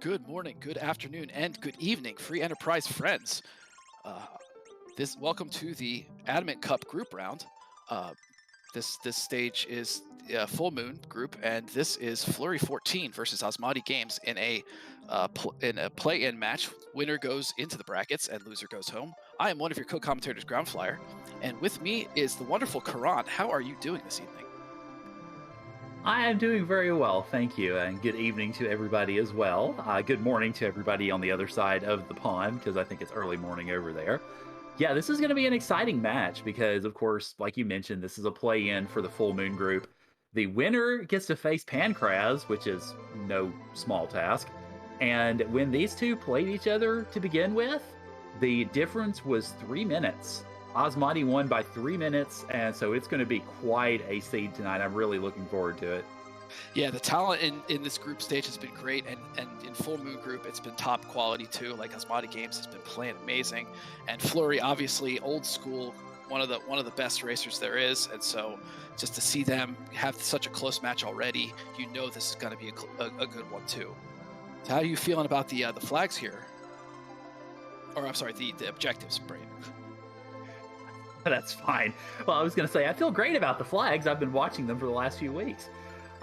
Good morning, good afternoon, and good evening, free enterprise friends. Uh, welcome to the Adamant Cup group round. This stage is Full Moon group, and this is Fleury14 versus AsmadiGames in a play-in match. Winner goes into the brackets, and loser goes home. I am one of your co-commentators, Groundflyer, and with me is the wonderful Karan. How are you doing this evening? I am doing very well, thank you, and good evening to everybody as well. Good morning to everybody on the other side of the pond, because I think it's early morning over there. Yeah, this is going to be an exciting match because, of course, like you mentioned, this is a play-in for the Full Moon group. The winner gets to face Pancraz, which is no small task. And when these two played each other to begin with, the difference was 3 minutes. Asmadi won by 3 minutes, and so it's going to be quite a seed tonight. I'm really looking forward to it. Yeah, the talent in this group stage has been great, and in Full Moon group, it's been top quality too. Like AsmadiGames has been playing amazing, and Fleury, obviously old school, one of the best racers there is. And so, just to see them have such a close match already, you know this is going to be a good one too. So, how are you feeling about the flags here? Or I'm sorry, the objectives, Brain. That's fine. Well, I was going to say, I feel great about the flags. I've been watching them for the last few weeks.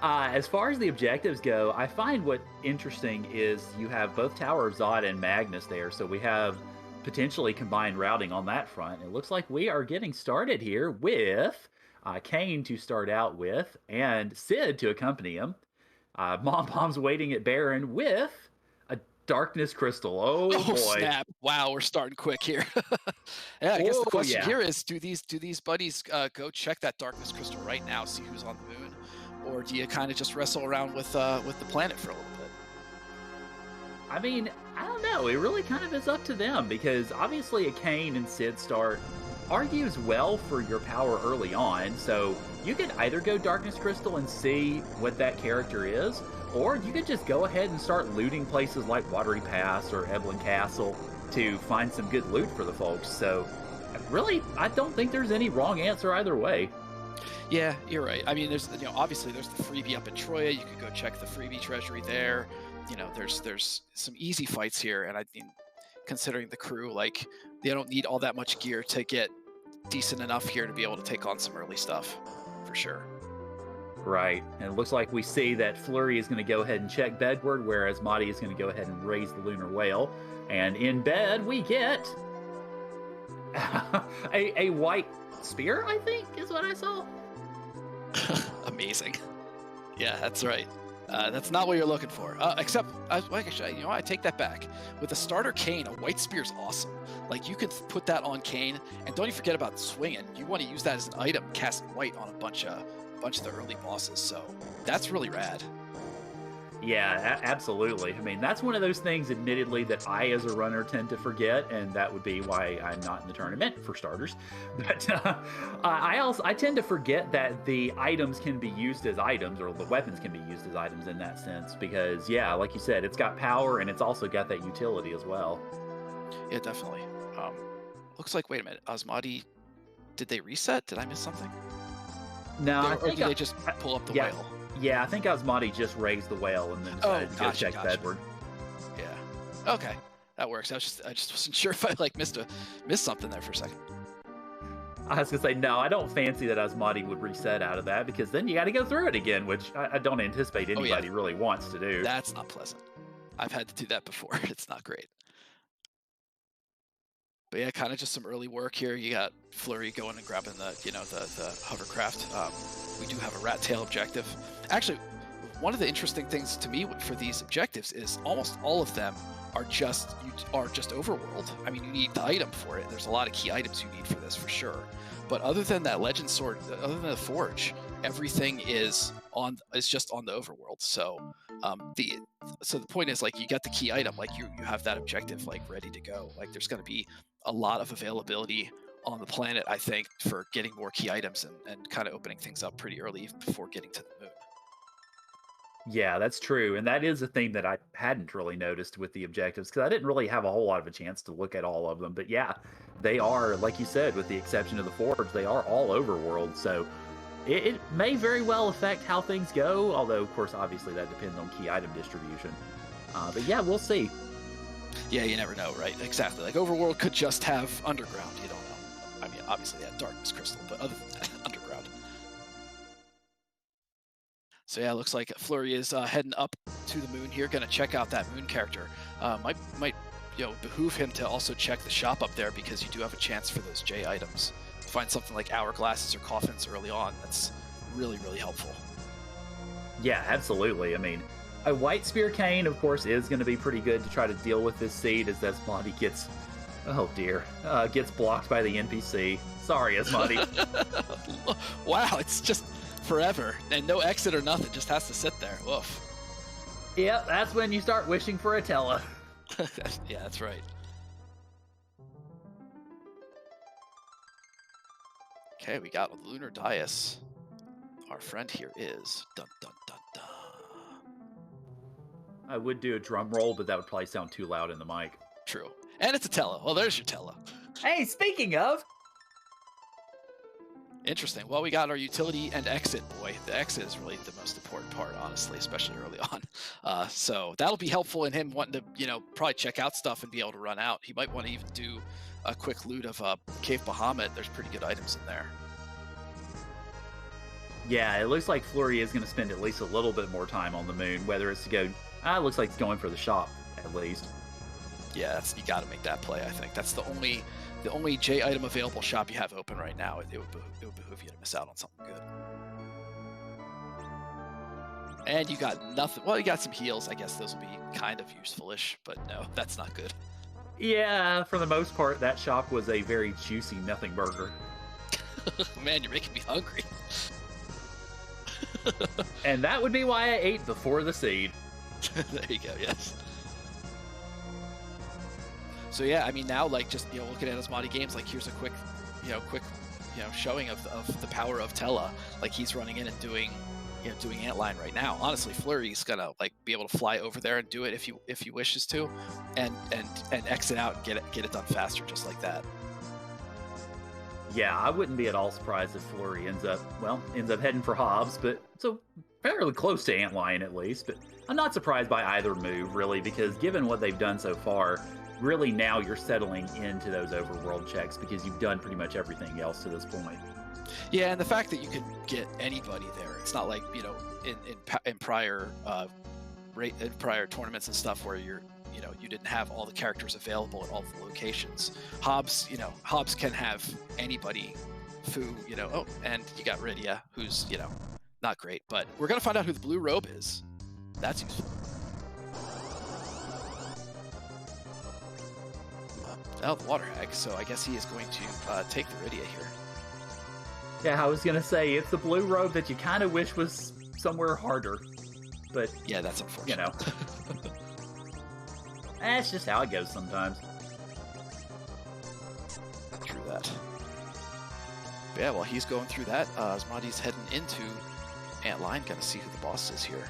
As far as the objectives go, I find what interesting is you have both Tower of Zod and Magnus there, so we have potentially combined routing on that front. It looks like we are getting started here with Kane to start out with, and Sid to accompany him. Mom Pom's waiting at Baron with a Darkness Crystal. Oh boy! Snap! Wow, we're starting quick here. Yeah, I guess the question yeah. here is: do these buddies go check that Darkness Crystal right now, see who's on the moon, or do you kind of just wrestle around with the planet for a little bit? I mean, I don't know. It really kind of is up to them because obviously a Kane and Sid start argues well for your power early on. So you could either go Darkness Crystal and see what that character is, or you could just go ahead and start looting places like Watery Pass or Eblan Castle to find some good loot for the folks. So really, I don't think there's any wrong answer either way. Yeah, you're right. I mean, there's obviously there's the freebie up in Troya. You could go check the freebie treasury there. There's some easy fights here, and I mean, considering the crew, like they don't need all that much gear to get decent enough here to be able to take on some early stuff, for sure. Right, and it looks like we see that Fleury is going to go ahead and check bedward, whereas Madi is going to go ahead and raise the Lunar Whale. And in bed, we get a white spear, I think, is what I saw. Amazing. Yeah, that's right. That's not what you're looking for. Except, I take that back. With a starter Kane, a white spear's awesome. Like, you can put that on Kane, and don't you forget about swinging. You want to use that as an item, cast white on a bunch of the early bosses. So that's really rad. Yeah, absolutely. I mean, that's one of those things, admittedly, that I, as a runner, tend to forget, and that would be why I'm not in the tournament, for starters. But I tend to forget that the items can be used as items, or the weapons can be used as items in that sense, because, yeah, like you said, it's got power, and it's also got that utility as well. Yeah, definitely. Looks like, wait a minute, Asmadi, did they reset? Did I miss something? No, or did they just pull up the whale? Yeah, I think Asmadi just raised the whale and then decided to go check bedward. Yeah. Okay, that works. I just wasn't sure if I missed something there for a second. I was gonna say no, I don't fancy that Asmadi would reset out of that because then you got to go through it again, which I don't anticipate anybody really wants to do. That's not pleasant. I've had to do that before. It's not great. But yeah, kind of just some early work here. You got Fleury going and grabbing the hovercraft. We do have a rat tail objective. Actually, one of the interesting things to me for these objectives is almost all of them are just Overworld. I mean, you need the item for it. There's a lot of key items you need for this for sure. But other than that Legend Sword, other than the Forge, everything is just on the Overworld. So the point is, like, you get the key item, like you have that objective like ready to go. Like, there's going to be a lot of availability on the planet, I think, for getting more key items and kind of opening things up pretty early before getting to the moon. Yeah, that's true. And that is a thing that I hadn't really noticed with the objectives because I didn't really have a whole lot of a chance to look at all of them. But yeah, they are, like you said, with the exception of the Forge, they are all Overworld. So it may very well affect how things go, although, of course, obviously that depends on key item distribution. But yeah, we'll see. Yeah, you never know, right? Exactly. Like Overworld could just have underground. You don't know. I mean, obviously they had darkness crystal, but other than that, underground. So yeah, it looks like Fleury is heading up to the moon here, gonna check out that moon character. Might behoove him to also check the shop up there, because you do have a chance for those J items. Find something like hourglasses or coffins early on. That's really, really helpful. Yeah, absolutely. I mean, a White Spear Cane, of course, is going to be pretty good to try to deal with this seed as Asmadi gets, oh dear, gets blocked by the NPC. Sorry, Asmadi. Wow, it's just forever, and no exit or nothing, just has to sit there. Woof. Yep, that's when you start wishing for a Tella. Yeah, that's right. Okay, we got a lunar dais. Our friend here is dun dun dun dun. I would do a drum roll, but that would probably sound too loud in the mic. True. And it's a Tella. Well, there's your Tella. Hey, speaking of... Interesting. Well, we got our utility and exit boy. The exit is really the most important part, honestly, especially early on. So that'll be helpful in him wanting to, probably check out stuff and be able to run out. He might want to even do a quick loot of Cave Bahamut. There's pretty good items in there. Yeah, it looks like Fleury is going to spend at least a little bit more time on the moon, whether it's to go... it looks like it's going for the shop, at least. Yeah, you got to make that play, I think. That's the only J item available shop you have open right now. It would behoove you to miss out on something good. And you got nothing. Well, you got some heals. I guess those will be kind of useful-ish, but no, that's not good. Yeah, for the most part, that shop was a very juicy nothing burger. Man, you're making me hungry. And that would be why I ate before the seed. There you go, yes. So yeah, I mean, now, like, just, looking at AsmadiGames, like, here's a quick showing of the power of Tella. Like, he's running in and doing Antline right now. Honestly, Fleury's gonna, like, be able to fly over there and do it if he wishes to, and exit out and get it done faster, just like that. Yeah, I wouldn't be at all surprised if Fleury ends up heading for Hobbs, but so fairly close to Antlion at least. But I'm not surprised by either move, really, because given what they've done so far, really now you're settling into those overworld checks because you've done pretty much everything else to this point. Yeah, and the fact that you can get anybody there, it's not like, in prior tournaments and stuff where you didn't have all the characters available at all the locations. Hobbs can have anybody who, and you got Rydia, who's, not great, but we're going to find out who the blue robe is. That's useful. Oh, the water hag, so I guess he is going to take the Rydia here. Yeah, I was going to say, it's the blue robe that you kind of wish was somewhere harder, but... Yeah, that's unfortunate. That's just how it goes sometimes. True that. But yeah, while he's going through that, Asmadi's heading into Antline, gonna see who the boss is here.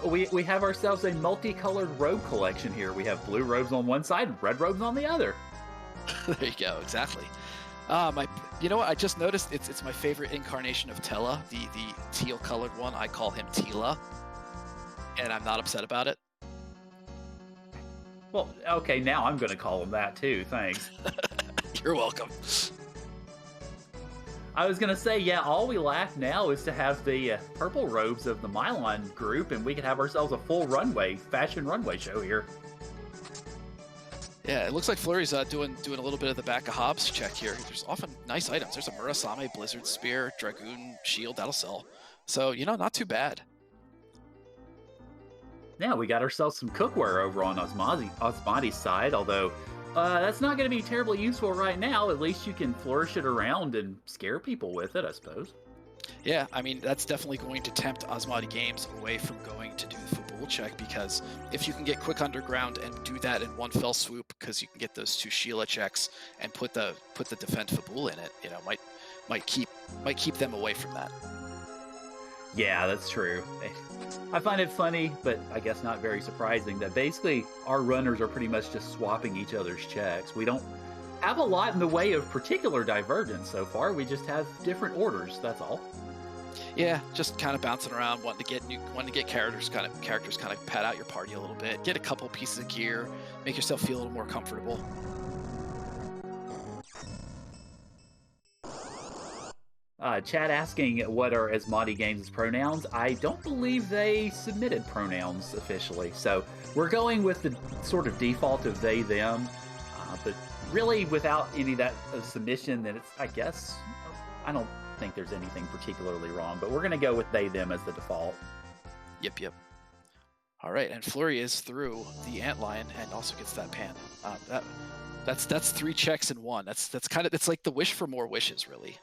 We have ourselves a multicolored robe collection here. We have blue robes on one side and red robes on the other. There you go, exactly. You know what? I just noticed it's my favorite incarnation of Tella, the teal colored one. I call him Tila, and I'm not upset about it. Well, okay, now I'm going to call him that too. Thanks. You're welcome. I was going to say, yeah, all we lack now is to have the purple robes of the Mylon group, and we could have ourselves a full fashion runway show here. Yeah, it looks like Fleury's doing a little bit of the back of Hobbs check here. There's often nice items. There's a Murasame Blizzard Spear, Dragoon Shield, that'll sell. So, not too bad. Yeah, we got ourselves some cookware over on Asmadi's side, although that's not going to be terribly useful right now. At least you can flourish it around and scare people with it, I suppose. Yeah, I mean, that's definitely going to tempt AsmadiGames away from going to do the Fabul check, because if you can get quick underground and do that in one fell swoop, because you can get those 2 Sheila checks and put the defend Fabul in it, might keep them away from that. Yeah, that's true. I find it funny, but I guess not very surprising, that basically our runners are pretty much just swapping each other's checks. We don't have a lot in the way of particular divergence so far. We just have different orders. That's all. Yeah, just kind of bouncing around, wanting to get characters kind of pad out your party a little bit, get a couple pieces of gear, make yourself feel a little more comfortable. Chat asking what are AsmadiGames' pronouns. I don't believe they submitted pronouns officially, so we're going with the sort of default of they, them, but really without any of that submission, then it's, I guess, I don't think there's anything particularly wrong, but we're going to go with they, them as the default. Yep. All right, and Fleury is through the antlion and also gets that pan. That's 3 checks in one. That's kind of, it's like the wish for more wishes, really.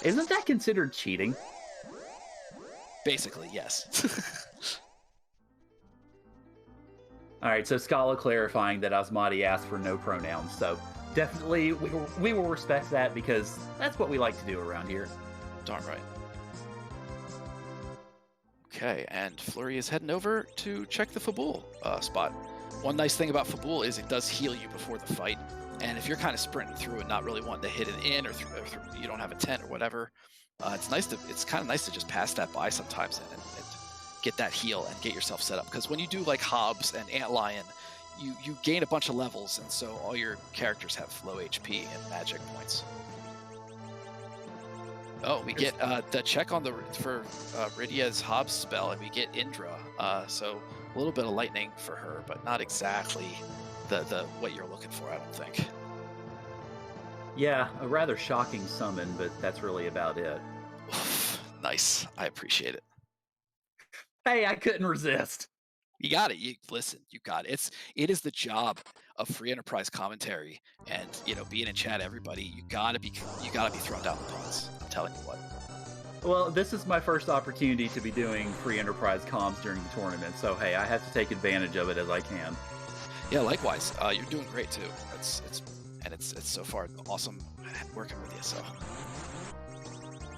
Isn't that considered cheating? Basically, yes. All right, so Scala clarifying that Asmadi asked for no pronouns, so definitely we will respect that because that's what we like to do around here. Darn right. Okay, and Fleury is heading over to check the Fabul spot. One nice thing about Fabul is it does heal you before the fight. And if you're kind of sprinting through and not really wanting to hit it in, or you don't have a tent or whatever, it's kind of nice to just pass that by sometimes and get that heal and get yourself set up. Because when you do like Hobbs and Antlion, you gain a bunch of levels, and so all your characters have low HP and magic points. Oh, we get the check on for Rydia's Hobbs spell, and we get Indra. So a little bit of lightning for her, but not exactly the what you're looking for, I don't think. Yeah, a rather shocking summon, but that's really about it. Nice. I appreciate it. Hey, I couldn't resist. You got it. Listen, you got it. It is the job of free enterprise commentary, and being in chat, everybody, you gotta be thrown down the pawns. I'm telling you what. Well, this is my first opportunity to be doing free enterprise comms during the tournament, so hey, I have to take advantage of it as I can. Yeah, likewise. You're doing great too. It's so far awesome working with you. So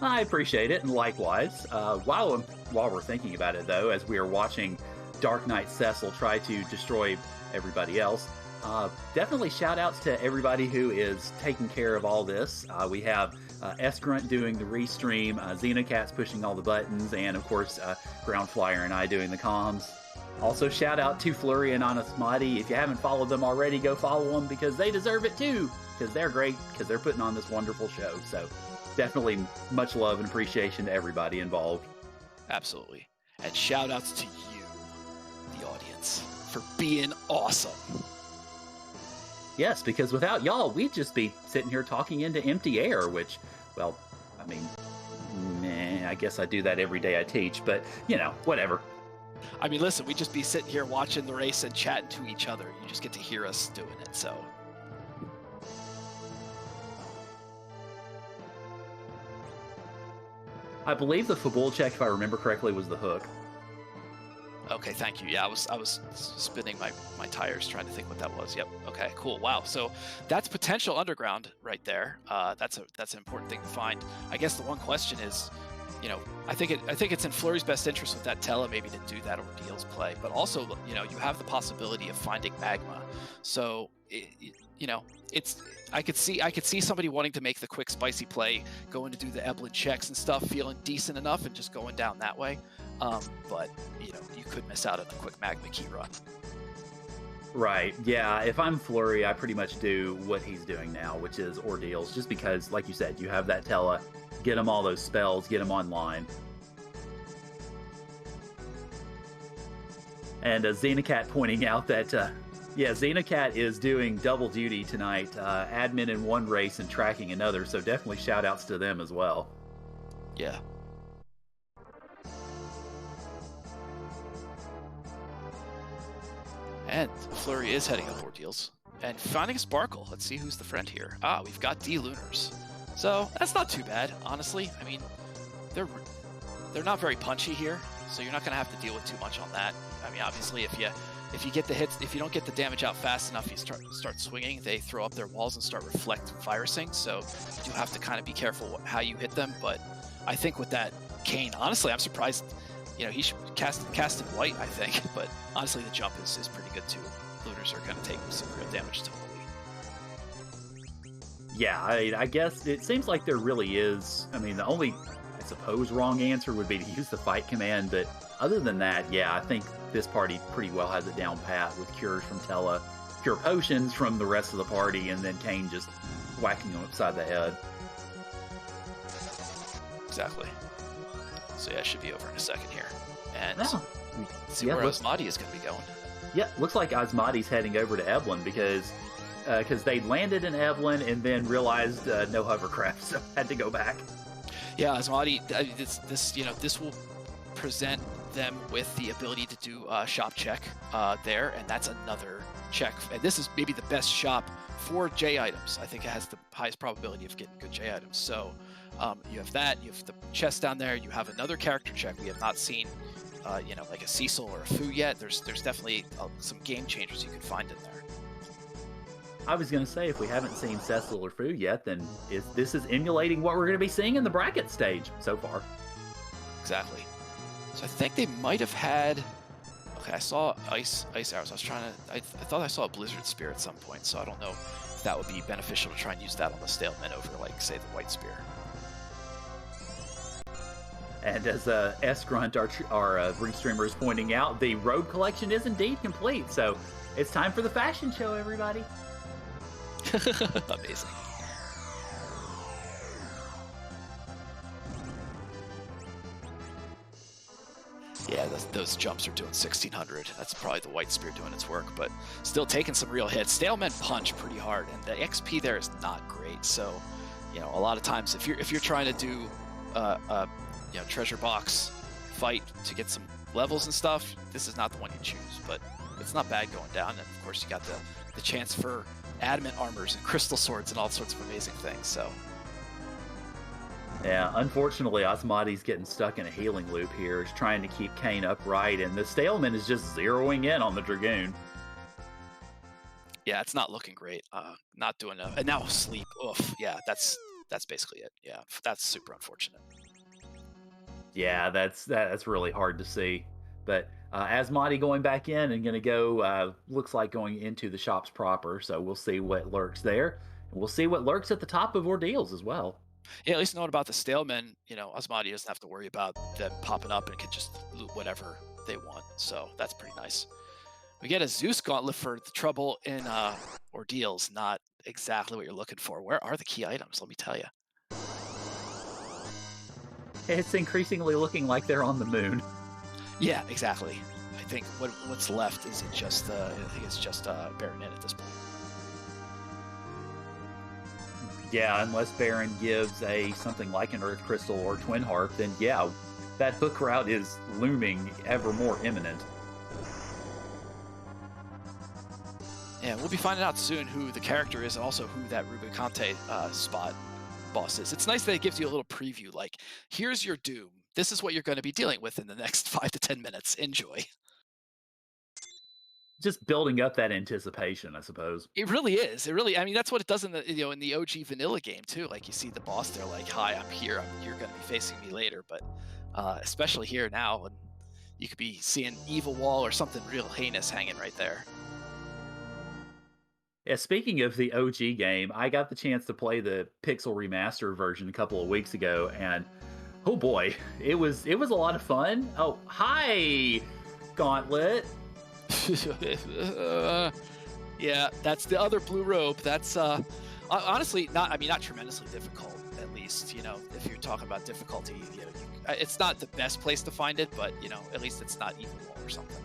I appreciate it, and likewise. While we're thinking about it, though, as we are watching Dark Knight Cecil try to destroy everybody else, definitely shout outs to everybody who is taking care of all this. We have S-Grunt doing the restream, Xenocat's pushing all the buttons, and of course Ground Flyer and I doing the comms. Also, shout out to Fleury and Asmadi. If you haven't followed them already, go follow them because they deserve it too. Because they're great, because they're putting on this wonderful show. So definitely much love and appreciation to everybody involved. Absolutely. And shout outs to you, the audience, for being awesome. Yes, because without y'all, we'd just be sitting here talking into empty air, which, well, I mean, I guess I do that every day I teach, but, whatever. I mean, listen, we'd just be sitting here watching the race and chatting to each other. You just get to hear us doing it, so. I believe the Fabul check, if I remember correctly, was the hook. Okay, thank you. Yeah, I was spinning my tires trying to think what that was. Yep. Okay, cool. Wow. So that's potential underground right there. That's an important thing to find. I guess the one question is, I think it's in Fleury's best interest with that Tela maybe to do that Ordeals play, but also you have the possibility of finding magma. So I could see somebody wanting to make the quick spicy play, going to do the Eblan checks and stuff, feeling decent enough, and just going down that way. But you could miss out on a quick magma key run. Right. Yeah. If I'm Fleury, I pretty much do what he's doing now, which is Ordeals, just because, like you said, you have that Tela. Get him all those spells, get him online. And Xenocat pointing out that, Xenocat is doing double duty tonight, admin in one race and tracking another, so definitely shout outs to them as well. Yeah. And Fleury is heading up Ordeals and finding a sparkle. Let's see who's the friend here. We've got D-Lunars. So that's not too bad, honestly. I mean, they're not very punchy here, so you're not going to have to deal with too much on that. I mean, obviously, if you get the hits, if you don't get the damage out fast enough, you start swinging. They throw up their walls and start reflect virusing. So you do have to kind of be careful how you hit them. But I think with that Kane, honestly, I'm surprised. He should cast in white, I think. But honestly, the jump is pretty good too. Lunars are going to take some real damage totally. Yeah, I guess it seems like there really is. I mean, the only, I suppose, wrong answer would be to use the fight command. But other than that, yeah, I think this party pretty well has it down pat with cures from Tella, cure potions from the rest of the party, and then Kane just whacking him upside the head. Exactly. So yeah, it should be over in a second here. And Oh, see yeah, where looks, Asmadi is going to be going. yeah, looks like Asmadi's heading over to Eblan because they landed in Eblan and then realized no hovercraft, so had to go back. Yeah, Asmadi, this will present them with the ability to do a shop check there, and that's another check. And this is maybe the best shop for J items. I think it has the highest probability of getting good J items. So you have that, you have the chest down there, you have another character check. We have not seen, like a Cecil or a Fu yet. There's definitely some game changers you can find in there. I was going to say, if we haven't seen Cecil or Fu yet, then this is emulating what we're going to be seeing in the bracket stage so far. Exactly. So I think they might have had. Okay, I saw ice arrows. I thought I saw a blizzard spear at some point. So I don't know if that would be beneficial to try and use that on the Staleman over, like, say, the white spear. And as S-Grunt, our ring streamer, is pointing out, the robe collection is indeed complete. So it's time for the fashion show, everybody. Amazing. Yeah, those jumps are doing 1600. That's probably the white spear doing its work, but still taking some real hits. Stalemen punch pretty hard, and the XP there is not great. So, a lot of times if you're trying to do treasure box fight to get some levels and stuff, this is not the one you choose. But it's not bad going down, and of course you got the chance for adamant armors and crystal swords and all sorts of amazing things. So yeah, unfortunately, Asmadi's getting stuck in a healing loop here. He's trying to keep Kane upright, and the Staleman is just zeroing in on the Dragoon. Yeah, it's not looking great. Not doing enough. And now sleep. Oof. Yeah, that's basically it. Yeah, that's super unfortunate. Yeah, that's really hard to see. But Asmadi going back in and going to go, looks like going into the shops proper. So we'll see what lurks there. And we'll see what lurks at the top of Ordeals as well. Yeah, at least knowing about the Stalemen, Asmadi doesn't have to worry about them popping up and can just loot whatever they want. So that's pretty nice. We get a Zeus gauntlet for the trouble in Ordeals. Not exactly what you're looking for. Where are the key items? Let me tell you. It's increasingly looking like they're on the moon. Yeah, exactly. I think what's left is it just I think it's just Baron at this point. Yeah, unless Baron gives something like an Earth Crystal or Twin Harp, then yeah, that hook route is looming ever more imminent. Yeah, we'll be finding out soon who the character is and also who that Rubicante spot boss is. It's nice that it gives you a little preview, like, here's your doom. This is what you're going to be dealing with in the next 5 to 10 minutes. Enjoy. Just building up that anticipation, I suppose. It really is. I mean, that's what it does in the in the OG vanilla game too. Like, you see the boss there, like, hi, I'm here. You're going to be facing me later. But especially here now, and you could be seeing Evil Wall or something real heinous hanging right there. Yeah, speaking of the OG game, I got the chance to play the Pixel Remaster version a couple of weeks ago, and oh boy, it was a lot of fun. Oh, hi, Gauntlet. Yeah, that's the other blue robe. That's honestly not tremendously difficult. At least, if you're talking about difficulty, it's not the best place to find it, but at least it's not Evil Wall or something.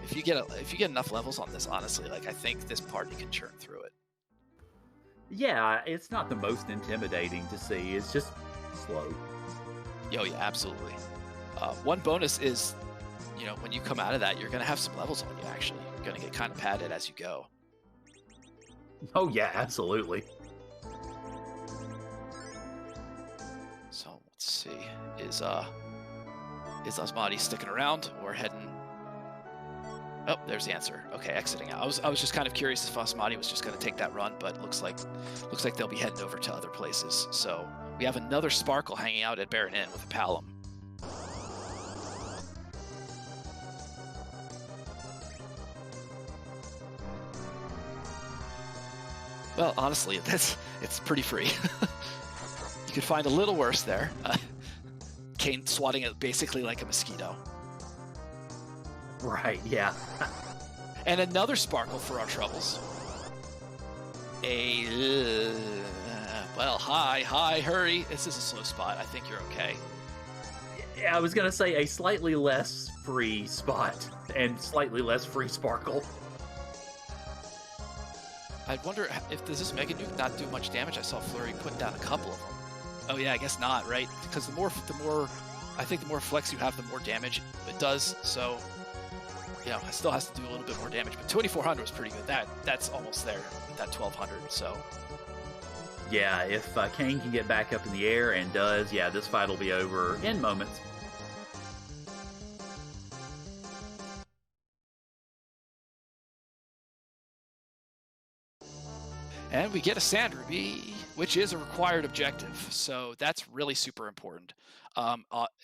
If you get enough levels on this, honestly, like, I think this party can churn through it. Yeah, it's not the most intimidating to see. It's just slow. Oh yeah, absolutely. One bonus is, when you come out of that, you're gonna have some levels on you. Actually, you're gonna get kind of padded as you go. Oh yeah, absolutely. So let's see, is Asmadi sticking around or heading? Oh, there's the answer. Okay, exiting out. I was just kind of curious if Asmadi was just going to take that run, but looks like they'll be heading over to other places. So we have another Sparkle hanging out at Baron Inn with a Palom. Well, honestly, It's pretty free. You could find a little worse there. Kane swatting it basically like a mosquito. Right, yeah. And another sparkle for our troubles. Well, hi, hurry. This is a slow spot. I think you're okay. Yeah, I was going to say a slightly less free spot and slightly less free sparkle. I wonder if does this Mega Nuke not do much damage? I saw Fleury putting down a couple of them. Oh yeah, I guess not, right? Because the more I think the more flex you have, the more damage it does. So, you know, it still has to do a little bit more damage. But 2400 was pretty good. That's almost there with that 1200. So. Yeah, if Kane can get back up in the air and does, yeah, this fight will be over in moments. And we get a Sand Ruby, which is a required objective. So that's really super important.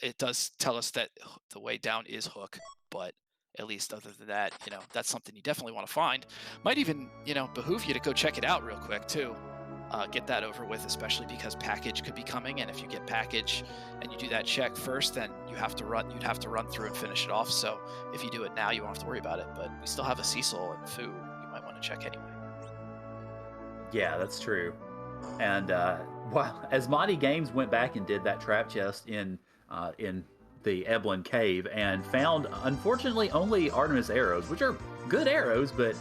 It does tell us that the way down is Hook, but at least other than that, you know, that's something you definitely want to find. Might even, you know, behoove you to go check it out real quick too. Get that over with, especially because package could be coming, and if you get package and you do that check first, then you'd have to run through and finish it off. So if you do it now, you won't have to worry about it. But we still have a Cecil and Fu you might want to check anyway. Yeah, that's true. And well, AsmadiGames went back and did that trap chest in the Eblan cave and found, unfortunately, only Artemis arrows, which are good arrows, but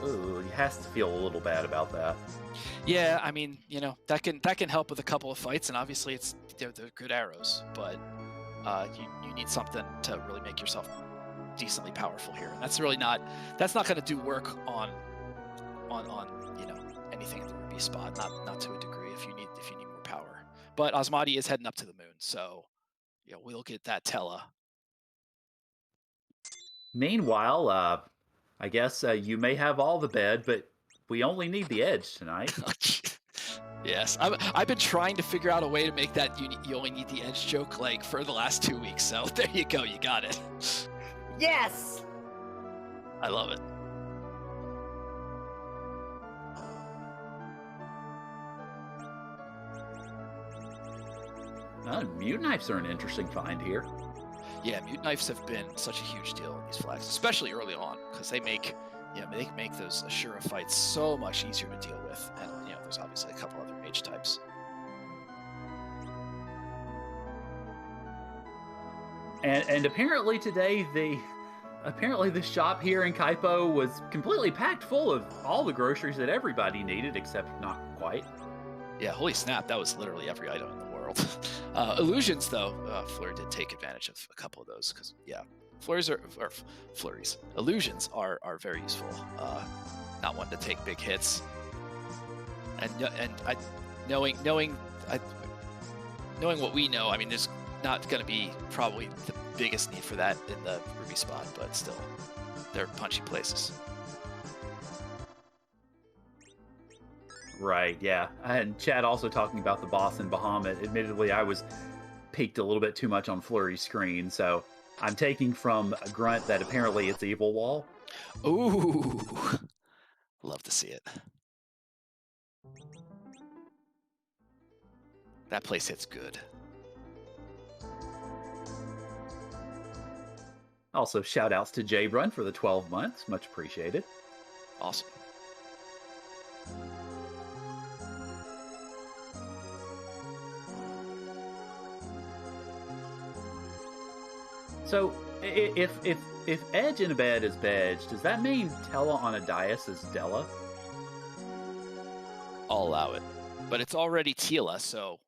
you has to feel a little bad about that. Yeah, I mean, you know, that can help with a couple of fights, and obviously they're good arrows, but you need something to really make yourself decently powerful here, and that's not going to do work on you know, anything in the Ruby spot, not to a degree if you need more power. But Asmadi is heading up to the moon, so you know, we'll get that Tella. Meanwhile, I guess you may have all the bed, but we only need the edge tonight. Yes, I've been trying to figure out a way to make that you only need the edge joke like for the last 2 weeks. So there you go, you got it. Yes! I love it. Mute knives are an interesting find here. Yeah, mute knives have been such a huge deal in these flags, especially early on, because they make those Ashura fights so much easier to deal with. And you know, there's obviously a couple other mage types. And apparently today the shop here in Kaipo was completely packed full of all the groceries that everybody needed, except not quite. Yeah, holy snap, that was literally every item in the world. Illusions, though, Fleury did take advantage of a couple of those, because, yeah, illusions are very useful. Not one to take big hits. And knowing what we know, I mean, there's not going to be probably the biggest need for that in the Ruby spot, but still, they're punchy places. Right, yeah. And Chad also talking about the boss in Bahamut. Admittedly, I was peeked a little bit too much on Fleury's screen, so I'm taking from a grunt that apparently it's Evil Wall. Ooh, love to see it. That place hits good. Also, shout outs to Jabrun for the 12 months. Much appreciated. Awesome. So, if Edge in a bed is Bedge, does that mean Tella on a dais is Della? I'll allow it. But it's already Tila, so...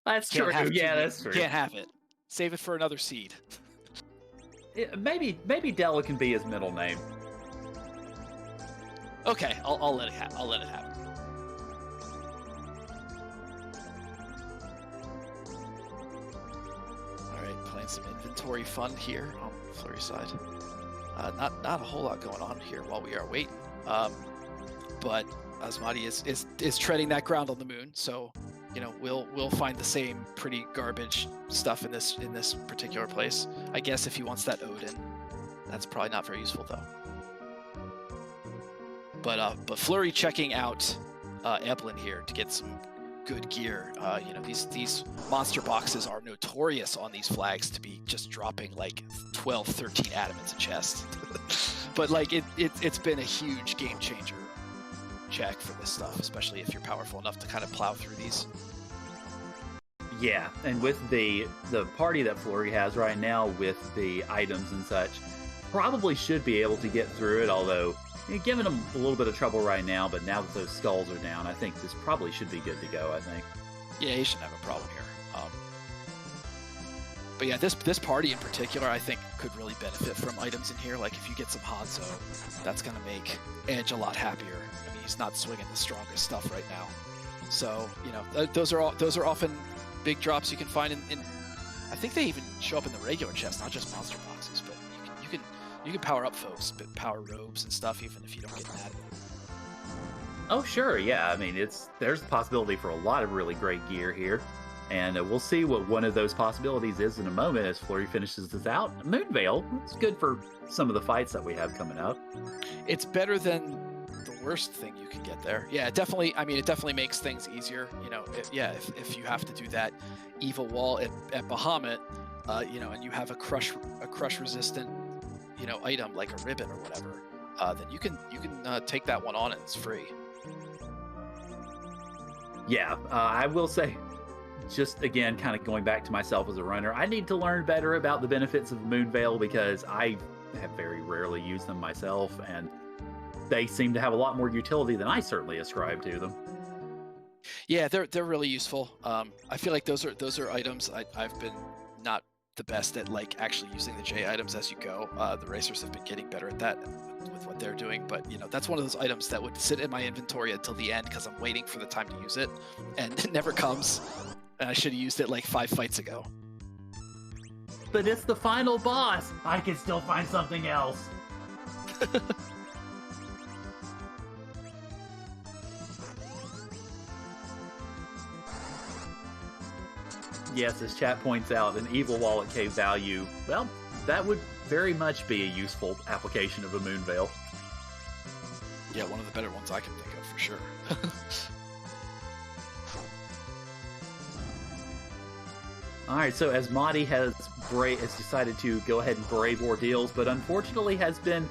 That's true. Yeah, that's true. Can't have it. Save it for another seed. Maybe Della can be his middle name. Okay, I'll let it happen. I'll let it happen. All right, playing some inventory fun here on Fleury's side. Not a whole lot going on here while we are waiting. But Asmadi is treading that ground on the moon, so you know we'll find the same pretty garbage stuff in this particular place. I guess if he wants that Odin, that's probably not very useful though. But Fleury checking out Eblan here to get some good gear. You know, these monster boxes are notorious on these flags to be just dropping like 12, 13 adamants a chest. But like it's been a huge game changer check for this stuff, especially if you're powerful enough to kind of plow through these. Yeah, and with the party that Fleury has right now with the items and such, probably should be able to get through it, although giving them a little bit of trouble right now, but now that those skulls are down, I think this probably should be good to go, I think. Yeah, he shouldn't have a problem here. But yeah, this party in particular, I think, could really benefit from items in here. Like if you get some Hanzo, that's going to make Edge a lot happier. I mean, he's not swinging the strongest stuff right now. So, you know, those are often big drops you can find in I think they even show up in the regular chest, not just monster boxes, but you can power up folks, but power robes and stuff even if you don't get an adamant. Oh sure, yeah, I mean there's the possibility for a lot of really great gear here, and we'll see what one of those possibilities is in a moment as Fleury finishes this out. Moonveil, it's good for some of the fights that we have coming up. It's better than the worst thing you can get there. Yeah, it definitely makes things easier. You know, if you have to do that evil wall at Bahamut, you know, and you have a crush resistant, you know, item like a ribbon or whatever, then you can take that one on and it's free. Yeah, I will say, just again, kind of going back to myself as a runner, I need to learn better about the benefits of Moonveil because I have very rarely used them myself, and they seem to have a lot more utility than I certainly ascribe to them. Yeah, they're really useful. I feel like those are items I've been not the best at, like actually using the J items as you go. The racers have been getting better at that with what they're doing, but you know, that's one of those items that would sit in my inventory until the end because I'm waiting for the time to use it, and it never comes. And I should have used it like 5 fights ago. But it's the final boss. I can still find something else. Yes, as chat points out, an evil wall at cave value, well, that would very much be a useful application of a Moonveil. Yeah, one of the better ones I can think of for sure. Alright, so Asmadi has decided to go ahead and brave Ordeals, but unfortunately has been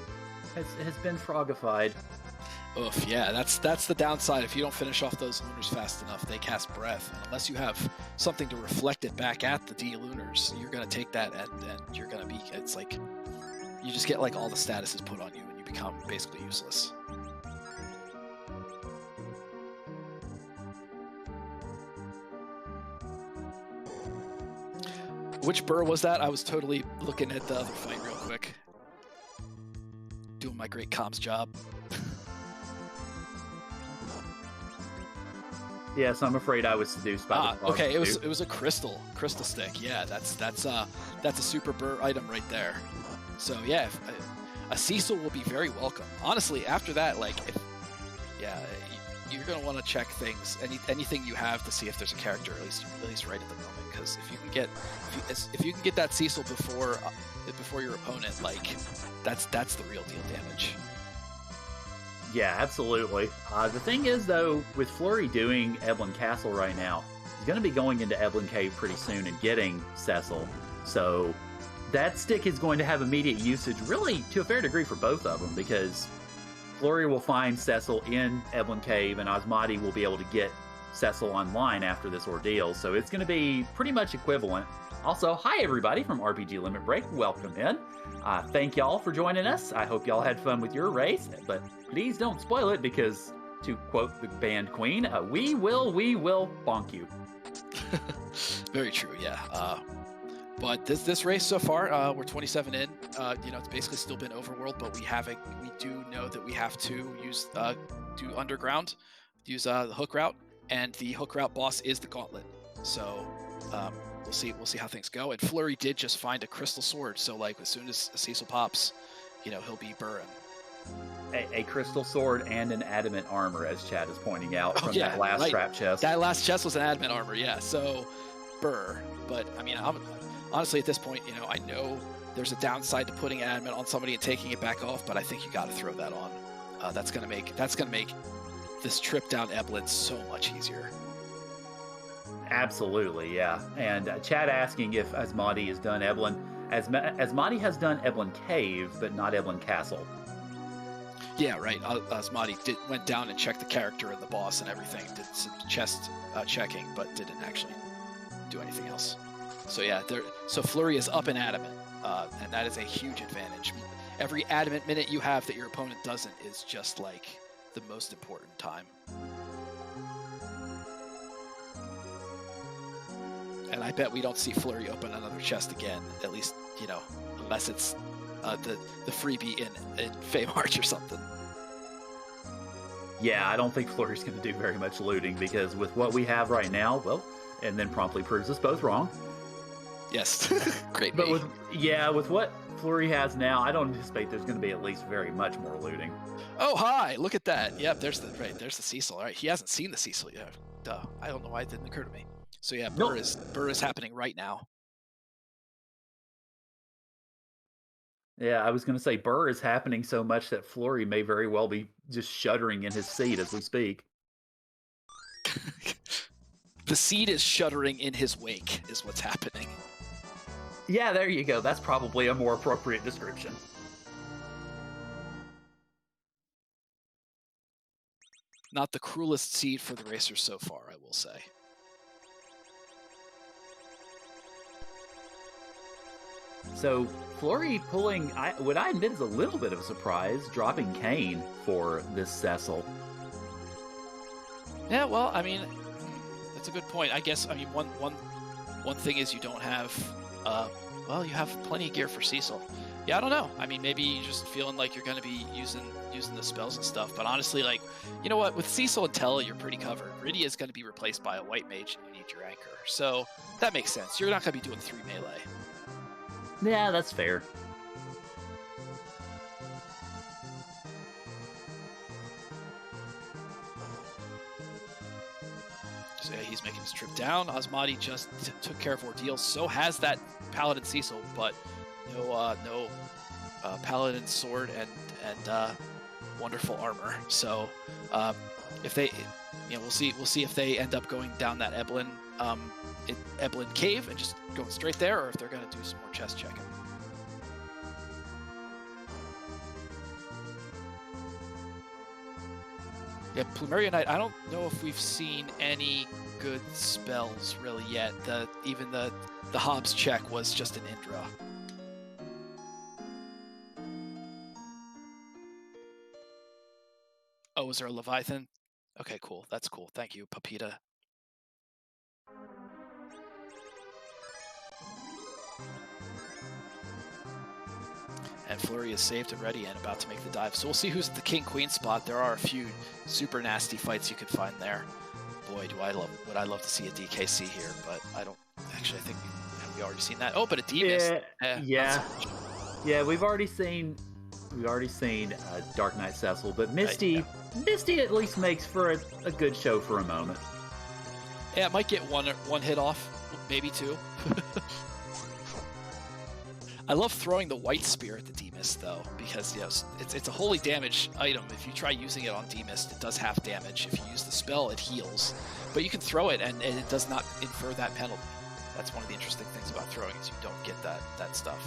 frogified. Oof, yeah, that's the downside. If you don't finish off those lunars fast enough, they cast breath. And unless you have something to reflect it back at the D lunars, you're gonna take that and you're gonna be, it's like, you just get like all the statuses put on you and you become basically useless. Which burr was that? I was totally looking at the other fight real quick. Doing my great comms job. Yes, I'm afraid I was seduced by the okay, it was a crystal stick. Yeah, that's a super burr item right there. So yeah, a Cecil will be very welcome. Honestly, after that, like, you're gonna want to check things, anything you have to see if there's a character at least right at the moment. Because if you can get that Cecil before your opponent, like that's the real deal damage. Yeah, absolutely. The thing is, though, with Fleury doing Eblan Castle right now, he's going to be going into Eblan Cave pretty soon and getting Cecil. So that stick is going to have immediate usage, really, to a fair degree for both of them, because Fleury will find Cecil in Eblan Cave, and Asmadi will be able to get Cecil online after this ordeal. So it's going to be pretty much equivalent. Also, hi everybody from RPG Limit Break. Welcome in. Thank y'all for joining us. I hope y'all had fun with your race, but please don't spoil it because, to quote the band Queen, we will bonk you. Very true, yeah. But this race so far, we're 27 in. You know, it's basically still been Overworld, but we do know that we have to use do underground, use the hook route, and the hook route boss is the gauntlet. So we'll see how things go. And Fleury did just find a crystal sword, so like as soon as Cecil pops, you know, he'll be burring. A crystal sword and an adamant armor, as Chad is pointing out from that last trap chest. That last chest was an adamant armor, yeah. So burr. But I mean, honestly at this point, you know, I know there's a downside to putting adamant on somebody and taking it back off, but I think you got to throw that on. That's gonna make this trip down Eblan so much easier. Absolutely, yeah. And Chad asking if Asmadi has done Eblan. Asmadi has done Eblan Cave, but not Eblan Castle. Yeah, right. Asmadi went down and checked the character and the boss and everything. Did some chest checking, but didn't actually do anything else. So yeah, so Fleury is up in Adamant, and that is a huge advantage. Every Adamant minute you have that your opponent doesn't is just like the most important time. And I bet we don't see Fleury open another chest again, at least, you know, unless it's the freebie in Feymarch or something. Yeah, I don't think Fleury's going to do very much looting, because with what we have right now, well, and then promptly proves us both wrong. Yes, great. But with what Fleury has now, I don't anticipate there's going to be at least very much more looting. Oh, hi! Look at that. Yep, there's the Cecil. All right, he hasn't seen the Cecil yet. Duh. I don't know why it didn't occur to me. So yeah, Burr is happening right now. Yeah, I was going to say Burr is happening so much that Fleury may very well be just shuddering in his seat as we speak. The seed is shuddering in his wake, is what's happening. Yeah, there you go. That's probably a more appropriate description. Not the cruelest seed for the racers so far, I will say. So Fleury pulling, what I admit is a little bit of a surprise, dropping Kane for this Cecil. Yeah, well, I mean, that's a good point. I guess, I mean, one thing is you don't have, well, you have plenty of gear for Cecil. Yeah, I don't know. I mean, maybe you're just feeling like you're going to be using the spells and stuff. But honestly, like, you know what? With Cecil and Tella, you're pretty covered. Rydia is going to be replaced by a white mage, and you need your anchor. So that makes sense. You're not going to be doing 3 melee. Yeah, that's fair. So yeah, he's making his trip down. Asmadi just took care of Ordeals. So has that Paladin Cecil, but no Paladin sword and wonderful armor. So if they, you know, we'll see if they end up going down that Eblan cave and just going straight there, or if they're going to do some more chest checking. Yeah, Plumeria Knight, I don't know if we've seen any good spells really yet. Even the Hobbs check was just an Indra. Oh, was there a Leviathan? Okay, cool. That's cool. Thank you, Papita. And Fleury is saved and ready and about to make the dive. So we'll see who's at the King-Queen spot. There are a few super nasty fights you could find there. Boy, would I love to see a DKC here, but I don't. Actually, I think we already seen that. Oh, but a D-Mist. Yeah, we've already seen Dark Knight Cecil, but Misty at least makes for a good show for a moment. Yeah, it might get one hit off, maybe 2. I love throwing the white spear at the D-Mist, though, because it's a holy damage item. If you try using it on D-Mist, it does half damage. If you use the spell, it heals. But you can throw it, and it does not infer that penalty. That's one of the interesting things about throwing, is you don't get that stuff.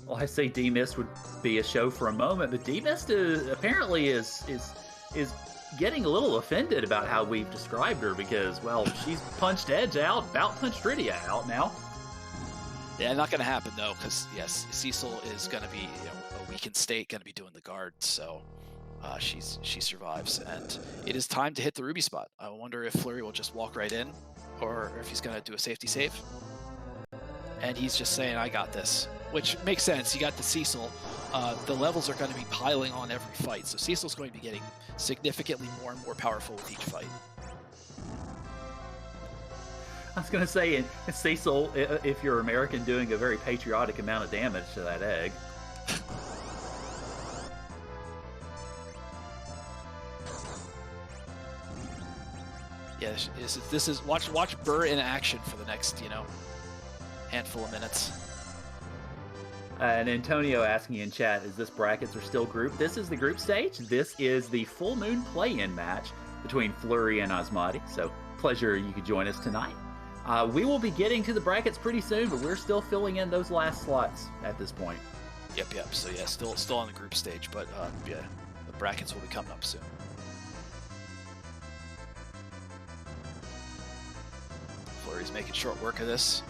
Well, I say D-Mist would be a show for a moment, but D-Mist apparently is getting a little offended about how we've described her, because, well, she's punched Edge out, about punched Rydia out now. Yeah, not going to happen, though, because, yes, Cecil is going to be a weakened state, going to be doing the guard, so she survives, and it is time to hit the Ruby spot. I wonder if Fleury will just walk right in, or if he's going to do a safety save. And he's just saying, I got this, which makes sense. You got the Cecil. The levels are going to be piling on every fight, so Cecil's going to be getting significantly more and more powerful with each fight. I was going to say, Cecil, if you're American, doing a very patriotic amount of damage to that egg. Yeah, this is watch Burr in action for the next handful of minutes. And Antonio asking in chat, is this brackets are still grouped? This is the group stage. This is the full moon play-in match between Fleury and Asmadi. So pleasure you could join us tonight. We will be getting to the brackets pretty soon, but we're still filling in those last slots at this point. Yep. So yeah, still on the group stage, but yeah, the brackets will be coming up soon. Fleury's making short work of this.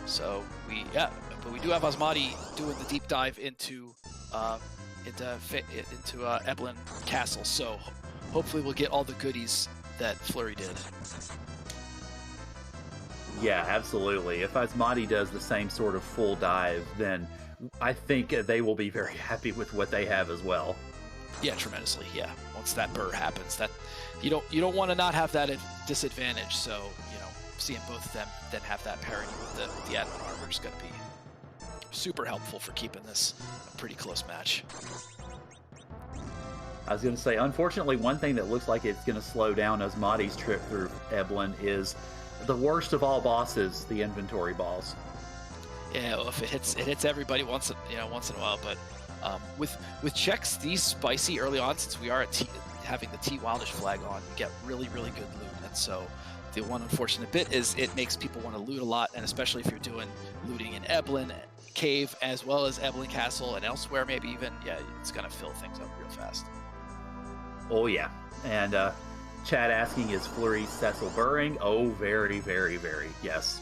So but we do have Asmadi doing the deep dive into Eblan Castle. So hopefully we'll get all the goodies that Fleury did. Yeah, absolutely. If Asmadi does the same sort of full dive, then I think they will be very happy with what they have as well. Yeah, tremendously. Yeah, once that burr happens, that you don't want to not have that disadvantage. So seeing both of them then have that parity with the Adamant armor is going to be super helpful for keeping this a pretty close match. I was going to say, unfortunately, one thing that looks like it's going to slow down Asmadi's trip through Eblan is the worst of all bosses, the inventory boss. Yeah, well, if it hits everybody once in a while, but with checks these spicy early on, since we are at having the T Wildish flag on, you get really good loot, and so the one unfortunate bit is it makes people want to loot a lot, and especially if you're doing looting in Eblan Cave as well as Eblan Castle and elsewhere, maybe even, yeah, it's gonna fill things up real fast. Oh yeah, and Chad asking, is Fleury Cecil burring? Oh, very yes.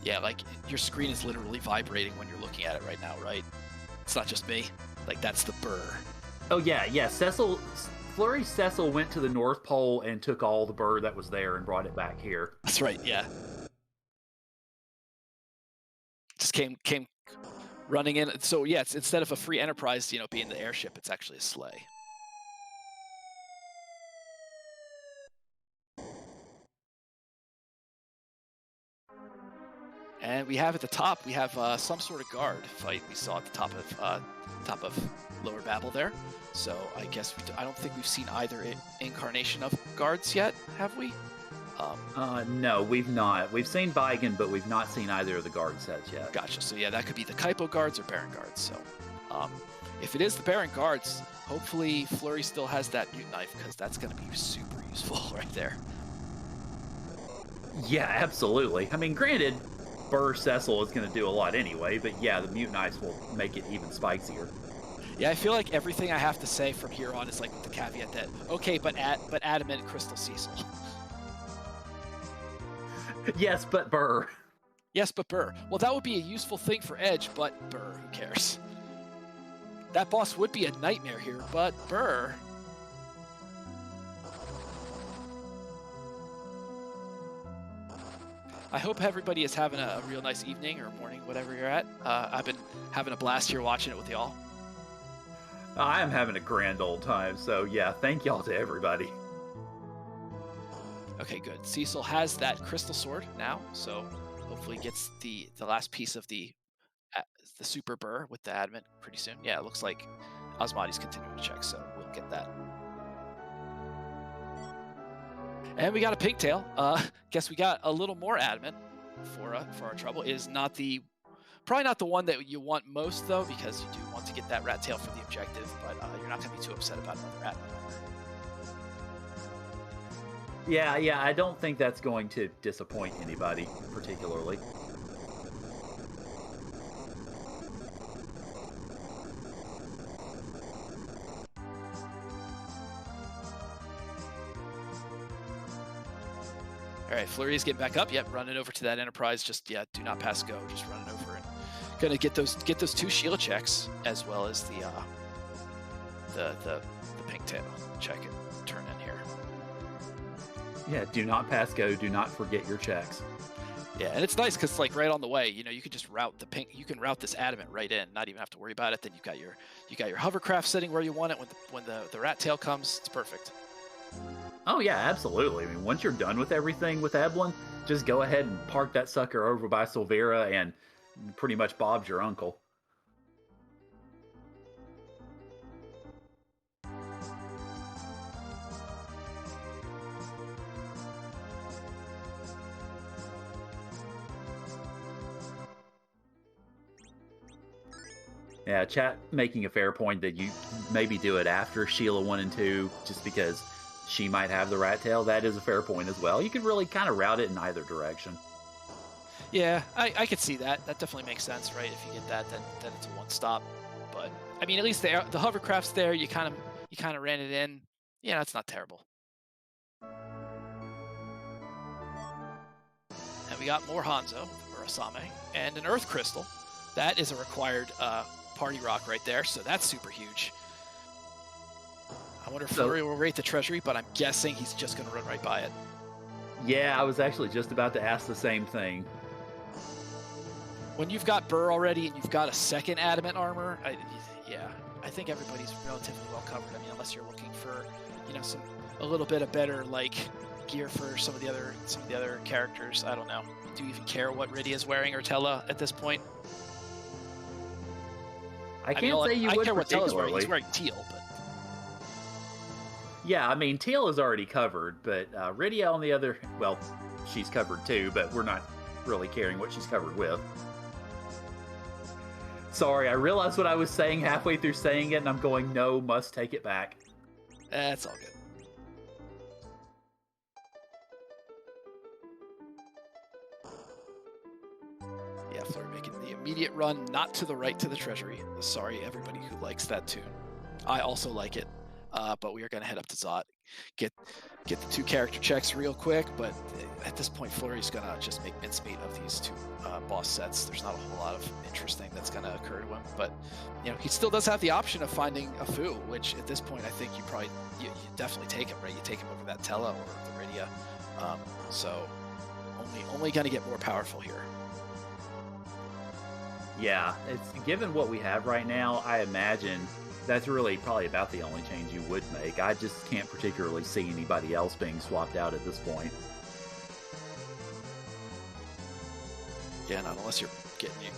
Yeah, like your screen is literally vibrating when you're looking at it right now, right? It's not just me. Like that's the burr. Oh yeah. Fleury Cecil went to the North Pole and took all the burr that was there and brought it back here. That's right, yeah. Just came running in. So yeah, it's, instead of a free Enterprise, being the airship, it's actually a sleigh. And we have at the top, we have some sort of guard fight we saw at the top of Lower Babel there. So I guess I don't think we've seen either incarnation of guards yet, have we? No, we've not. We've seen Baigen, but we've not seen either of the guard sets yet. Gotcha. So yeah, that could be the Kaipo guards or Baron guards. So if it is the Baron guards, hopefully Fleury still has that mute knife, because that's going to be super useful right there. Yeah, absolutely. I mean, granted, Burr Cecil is going to do a lot anyway, but yeah, the mute knives will make it even spicier. Yeah, I feel like everything I have to say from here on is like with the caveat that, okay, but Adamant Crystal Cecil. Yes, but Burr. Yes, but Burr. Well, that would be a useful thing for Edge, but Burr, who cares? That boss would be a nightmare here, but Burr. I hope everybody is having a real nice evening or morning, whatever you're at. I've been having a blast here watching it with y'all. I am having a grand old time, so yeah, thank y'all to everybody. Okay, good. Cecil has that crystal sword now, so hopefully gets the last piece of the super burr with the adamant pretty soon. Yeah, it looks like Asmadi's continuing to check, so we'll get that. And we got a pigtail. Guess we got a little more adamant for our trouble. It is probably not the one that you want most though, because you do want to get that rat tail for the objective, but you're not going to be too upset about another adamant. Yeah, I don't think that's going to disappoint anybody particularly. All right, Fleury is getting back up. Yep, running over to that Enterprise. Just do not pass go. Just running over and gonna get those 2 shield checks as well as the pigtail check and turn in here. Yeah, do not pass go. Do not forget your checks. Yeah, and it's nice because like right on the way, you can just route you can route this adamant right in, not even have to worry about it. Then you got your hovercraft sitting where you want it when the rat tail comes. It's perfect. Oh yeah, absolutely. I mean, once you're done with everything with Eblan, just go ahead and park that sucker over by Silvera and pretty much Bob's your uncle. Yeah, chat making a fair point that you maybe do it after Sheila 1 and 2, just because she might have the rat tail. That is a fair point as well. You could really kind of route it in either direction. Yeah, I could see that. That definitely makes sense, right? If you get that, then it's a one-stop. But I mean, at least the hovercraft's there. You kind of ran it in. Yeah, it's not terrible. And we got more Hanzo or Asame and an Earth Crystal. That is a required party rock right there, so that's super huge. I wonder if Fleury will rate the treasury, but I'm guessing he's just going to run right by it. Yeah, I was actually just about to ask the same thing. When you've got Burr already and you've got a second Adamant armor, I think everybody's relatively well covered. I mean, unless you're looking for, a little bit of better gear for some of the other characters. I don't know. Do you even care what Rydia is wearing or Tella at this point? I can't say you would care what Tella's wearing. particularly. He's wearing teal, but Yeah, I mean, teal is already covered, but Rydia on the other, well, she's covered too, but we're not really caring what she's covered with. Sorry, I realized what I was saying halfway through saying it, and I'm going, no, must take it back. that's all good. Yeah, Fleury making the immediate run, not to the right to the treasury. Sorry, everybody who likes that tune. I also like it, but we are going to head up to Zot, get the 2 character checks real quick. But at this point, Fleury's going to just make mincemeat of these 2 boss sets. There's not a whole lot of interesting that's going to occur to him, but he still does have the option of finding a Fu, which at this point I think you definitely take him, right? You take him over that Tella or the Rydia. So only going to get more powerful here. Yeah, it's given what we have right now, I imagine that's really probably about the only change you would make. I just can't particularly see anybody else being swapped out at this point. Yeah, not unless you're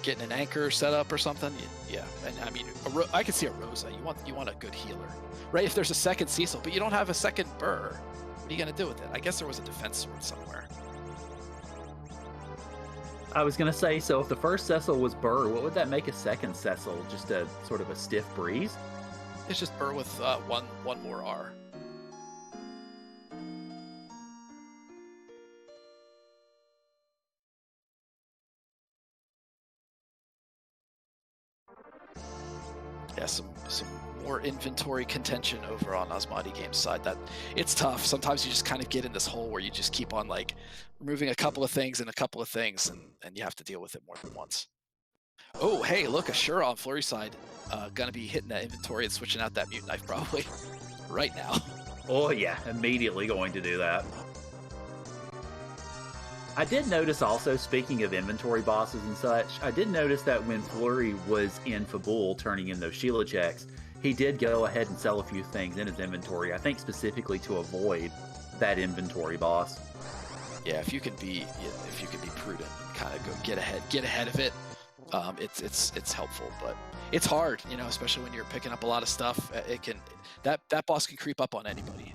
getting an anchor set up or something. Yeah, and I mean, I could see a Rosa. You want a good healer, right? If there's a second Cecil, but you don't have a second Burr, what are you gonna do with it? I guess there was a defense sword somewhere. I was going to say, so if the first Cecil was Burr, what would that make a second Cecil? Just a sort of a stiff breeze? It's just Burr with one more R. Yeah, some more inventory contention over on AsmadiGames side. That it's tough. Sometimes you just kind of get in this hole where you just keep on removing a couple of things, and you have to deal with it more than once. Oh, hey, look, Ashura on Fleury's side, gonna be hitting that inventory and switching out that mutant knife probably right now. Oh yeah, immediately going to do that. I did notice also, speaking of inventory bosses and such, I did notice that when Fleury was in Fabul turning in those Sheila checks, he did go ahead and sell a few things in his inventory, I think specifically to avoid that inventory boss. Yeah, if you can be prudent and kind of go get ahead of it, it's helpful, but it's hard, especially when you're picking up a lot of stuff. That boss can creep up on anybody.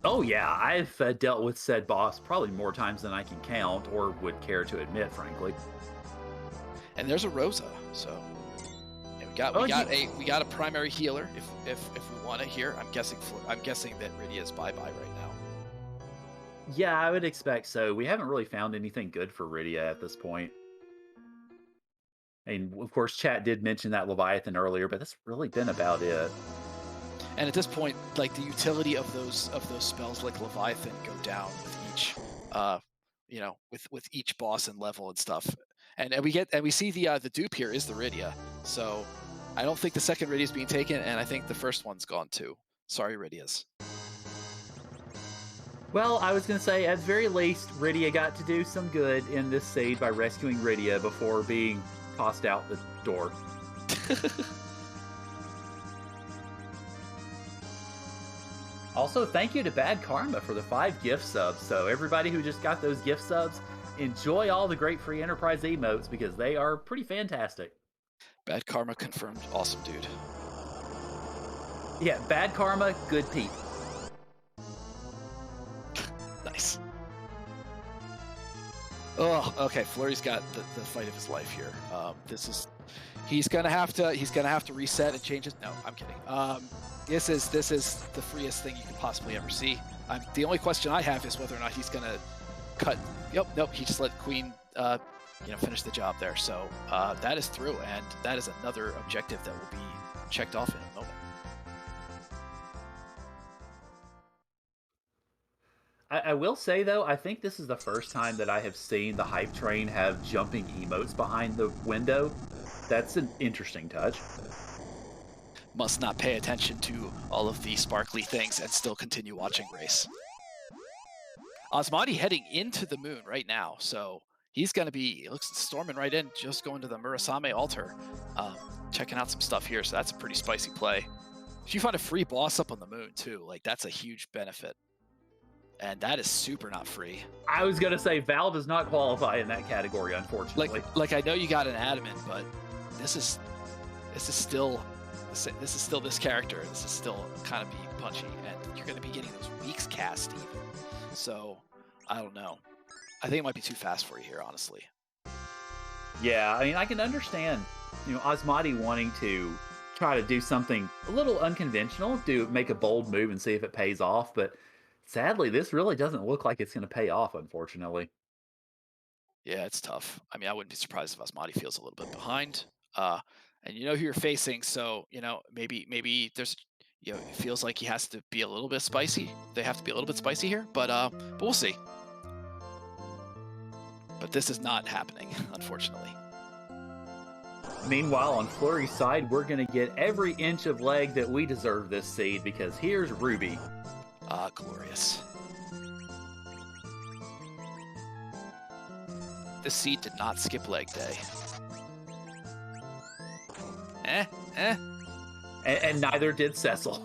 Oh yeah, I've dealt with said boss probably more times than I can count or would care to admit, frankly. And there's a Rosa, so yeah, we got a primary healer if we want it here. I'm guessing that Rydia's bye right now. Yeah, I would expect so. We haven't really found anything good for Rydia at this point. And of course, chat did mention that Leviathan earlier, but that's really been about it. And at this point, the utility of those spells like Leviathan go down with each, with each boss and level and stuff. And we see the dupe here is the Rydia. So I don't think the second Rydia is being taken, and I think the first one's gone too. Sorry, Rydias. Well, I was going to say, at the very least, Rydia got to do some good in this seed by rescuing Rydia before being tossed out the door. Also, thank you to Bad Karma for the 5 gift subs. So everybody who just got those gift subs, enjoy all the great free Enterprise emotes because they are pretty fantastic. Bad Karma confirmed. Awesome, dude. Yeah, Bad Karma, good peep. Nice. Oh, okay. Fleury's got the fight of his life here. He's gonna have to reset and change his. No, I'm kidding. This is the freest thing you can possibly ever see. The only question I have is whether or not he's gonna cut. Yep, nope. He just let Queen, finish the job there. So that is through, and that is another objective that will be checked off in a moment. I will say, though, I think this is the first time that I have seen the hype train have jumping emotes behind the window. That's an interesting touch. Must not pay attention to all of the sparkly things and still continue watching race. Asmadi heading into the moon right now, so he's going to be, it looks storming right in, just going to the Murasame altar, checking out some stuff here, so that's a pretty spicy play. If you find a free boss up on the moon, too, like, that's a huge benefit. And that is super not free. I was going to say, Val does not qualify in that category, unfortunately. Like I know you got an Adamant, but this is still this character. This is still kind of be punchy, and you're going to be getting those weeks cast even. So, I don't know. I think it might be too fast for you here, honestly. Yeah, I mean, I can understand, Asmadi wanting to try to do something a little unconventional, to make a bold move and see if it pays off, but sadly, this really doesn't look like it's going to pay off, unfortunately. Yeah, it's tough. I mean, I wouldn't be surprised if Asmadi feels a little bit behind. And you know who you're facing, so maybe there's it feels like he has to be a little bit spicy. They have to be a little bit spicy here, but we'll see. But this is not happening, unfortunately. Meanwhile, on Fleury's side, we're going to get every inch of leg that we deserve this seed, because here's Ruby. Ah, glorious. This seed did not skip leg day. And neither did Cecil.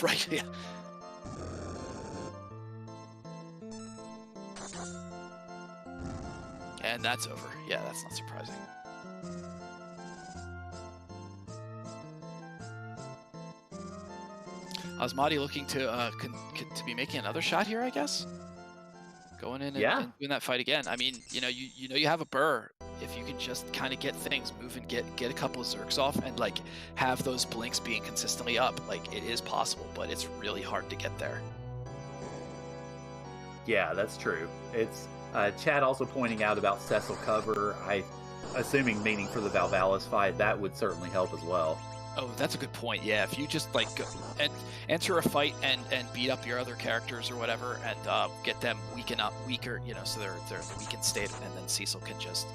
Right, yeah. And that's over. Yeah, that's not surprising. Asmadi looking to be making another shot here, I guess. Going in and doing that fight again. I mean, you have a burr. If you can just kind of get things moving, get a couple of Zerks off, and like have those blinks being consistently up, like it is possible, but it's really hard to get there. Yeah, that's true. It's Chad also pointing out about Cecil cover. Assuming meaning for the Valvalis fight, that would certainly help as well. Oh, that's a good point. Yeah, if you just like go and enter a fight and beat up your other characters or whatever, and get them weaker, so they're in the weakened state, and then Cecil can just.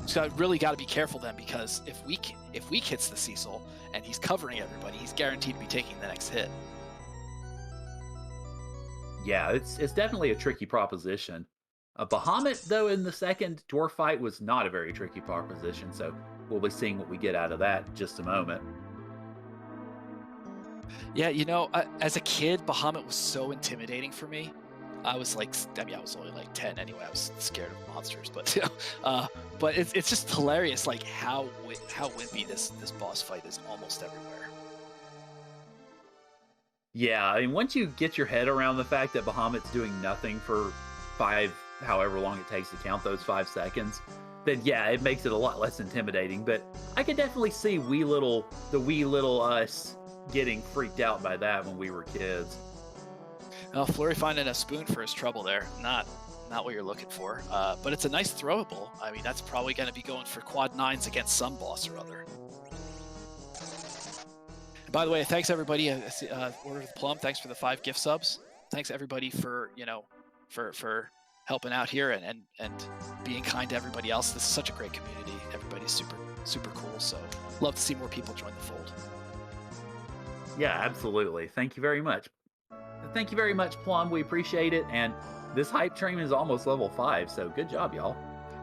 So I really got to be careful then, because if Weak hits the Cecil and he's covering everybody, he's guaranteed to be taking the next hit. Yeah, it's definitely a tricky proposition. Bahamut, though, in the second dwarf fight was not a very tricky proposition, so we'll be seeing what we get out of that in just a moment. Yeah, as a kid, Bahamut was so intimidating for me. I was only like 10 anyway. I was scared of monsters, but but it's just hilarious, like how wimpy this boss fight is almost everywhere. Yeah, I mean, once you get your head around the fact that Bahamut's doing nothing for however long it takes to count those 5 seconds, then yeah, it makes it a lot less intimidating. But I could definitely see the wee little us getting freaked out by that when we were kids. Well, Fleury finding a spoon for his trouble there. Not what you're looking for. But it's a nice throwable. I mean, that's probably going to be going for quad 9s against some boss or other. And by the way, thanks everybody. Order of the Plum. Thanks for the 5 gift subs. Thanks everybody for for helping out here and being kind to everybody else. This is such a great community. Everybody's super cool. So love to see more people join the fold. Yeah, absolutely. Thank you very much. Thank you very much, Plum. We appreciate it. And this hype train is almost level 5, so good job, y'all.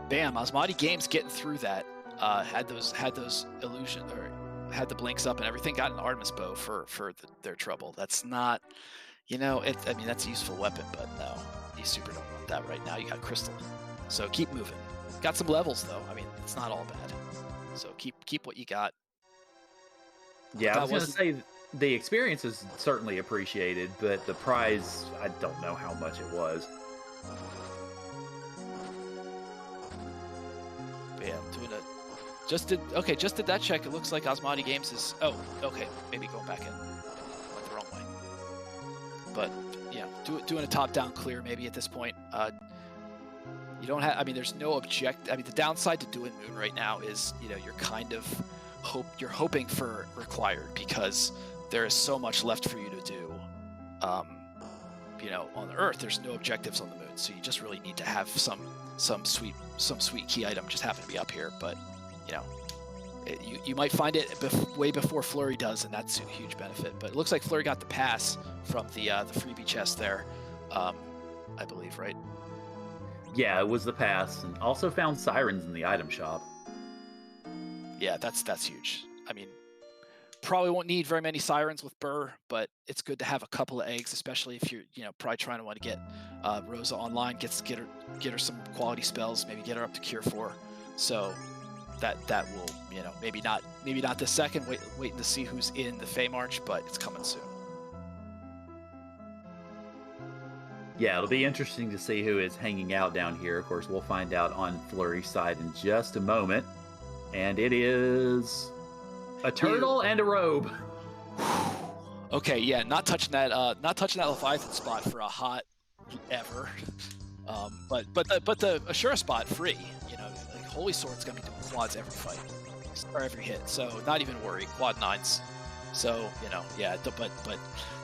Bam, AsmadiGames getting through that. Had those illusion, or had the blinks up and everything. Got an Artemis bow for their trouble. That's not, that's a useful weapon, but no, you super don't want that right now. You got Crystal, so keep moving. Got some levels though. I mean, it's not all bad. So keep what you got. Yeah, I was gonna say The experience is certainly appreciated, but the prize, I don't know how much it was. But yeah, doing a just did that check. It looks like AsmadiGames is okay, maybe going back in. Went the wrong way. But yeah, doing a top-down clear maybe at this point. You don't have, I mean, there's no object. I mean, the downside to doing Moon right now is, you know, you're kind of hoping for required, because there is so much left for you to do. You know, on the Earth, there's no objectives on the Moon, so you just really need to have some sweet key item just happen to be up here. But you know, you might find it way before Fleury does, and that's a huge benefit. But it looks like Fleury got the pass from the freebie chest there, I believe, right? Yeah, it was the pass, and also found sirens in the item shop. Yeah, that's huge. I mean, probably won't need very many sirens with Burr, but it's good to have a couple of eggs, especially if you're, you know, probably trying to want to get Rosa online, get her some quality spells, maybe get her up to Cure 4. So that will, you know, maybe not this second, waiting to see who's in the Feymarch, but it's coming soon. Yeah, it'll be interesting to see who is hanging out down here. Of course, we'll find out on Fleury's side in just a moment. And it is a turtle and a robe. Okay, yeah, not touching that Leviathan spot for a hot ever. But the Ashura spot free. You know, like Holy Sword's gonna be doing quads every fight or every hit, so not even worry. Quad 9s. So, you know, yeah, but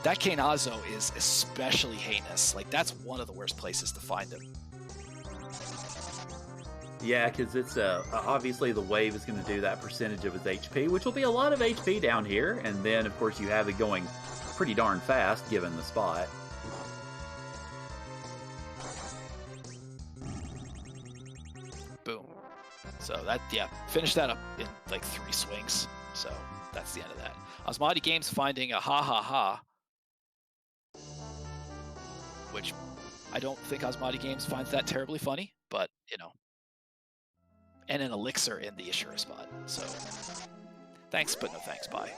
that Kainazo is especially heinous. Like, that's one of the worst places to find him. Yeah, because it's obviously the wave is going to do that percentage of his HP, which will be a lot of HP down here. And then, of course, you have it going pretty darn fast given the spot. Boom. So that, yeah, finish that up in like 3 swings. So that's the end of that. AsmadiGames finding a ha, which I don't think AsmadiGames finds that terribly funny, but, you know. And an elixir in the Ashura spot. So thanks, but no thanks, bye.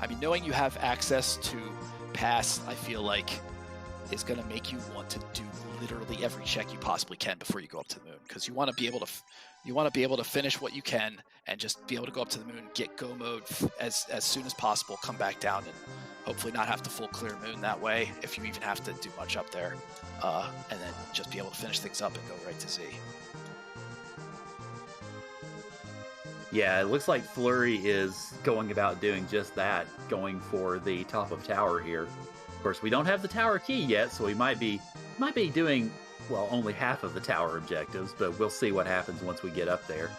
I mean, knowing you have access to pass, I feel like, is going to make you want to do literally every check you possibly can before you go up to the Moon, because you want to be able to finish what you can and just be able to go up to the Moon, get go mode as soon as possible, come back down, and hopefully not have to full clear Moon that way if you even have to do much up there, and then just be able to finish things up and go right to Z. Yeah, it looks like Fleury is going about doing just that, going for the top of tower here. Of course, we don't have the tower key yet, so we might be doing, well, only half of the tower objectives, but we'll see what happens once we get up there.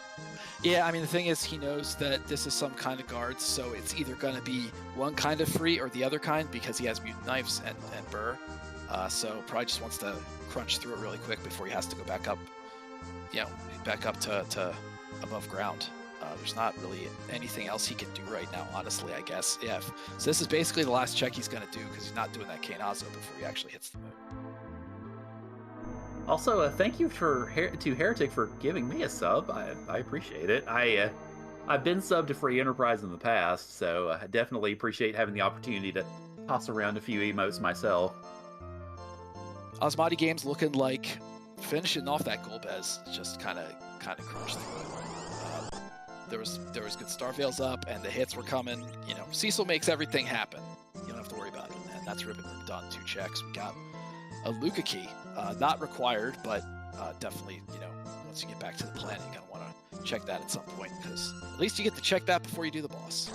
Yeah, I mean, the thing is, he knows that this is some kind of guards, so it's either going to be one kind of free or the other kind, because he has mutant knives and Burr. So probably just wants to crunch through it really quick before he has to go back up, you know, back up to above ground. There's not really anything else he can do right now, honestly, I guess. Yeah, so this is basically the last check he's going to do, because he's not doing that Kainazo before he actually hits the Moon. Also, thank you to Heretic for giving me a sub. I appreciate it. I've been subbed to Free Enterprise in the past, so I definitely appreciate having the opportunity to toss around a few emotes myself. AsmadiGames looking like finishing off that Golbez, just kind of crushed through it. There was good Star Veils up, and the hits were coming. You know, Cecil makes everything happen. You don't have to worry about it. And that's Ribbon Room done. 2 checks. We got a Luca key, not required, but definitely, you know, once you get back to the planet, you're gonna want to check that at some point, because at least you get to check that before you do the boss.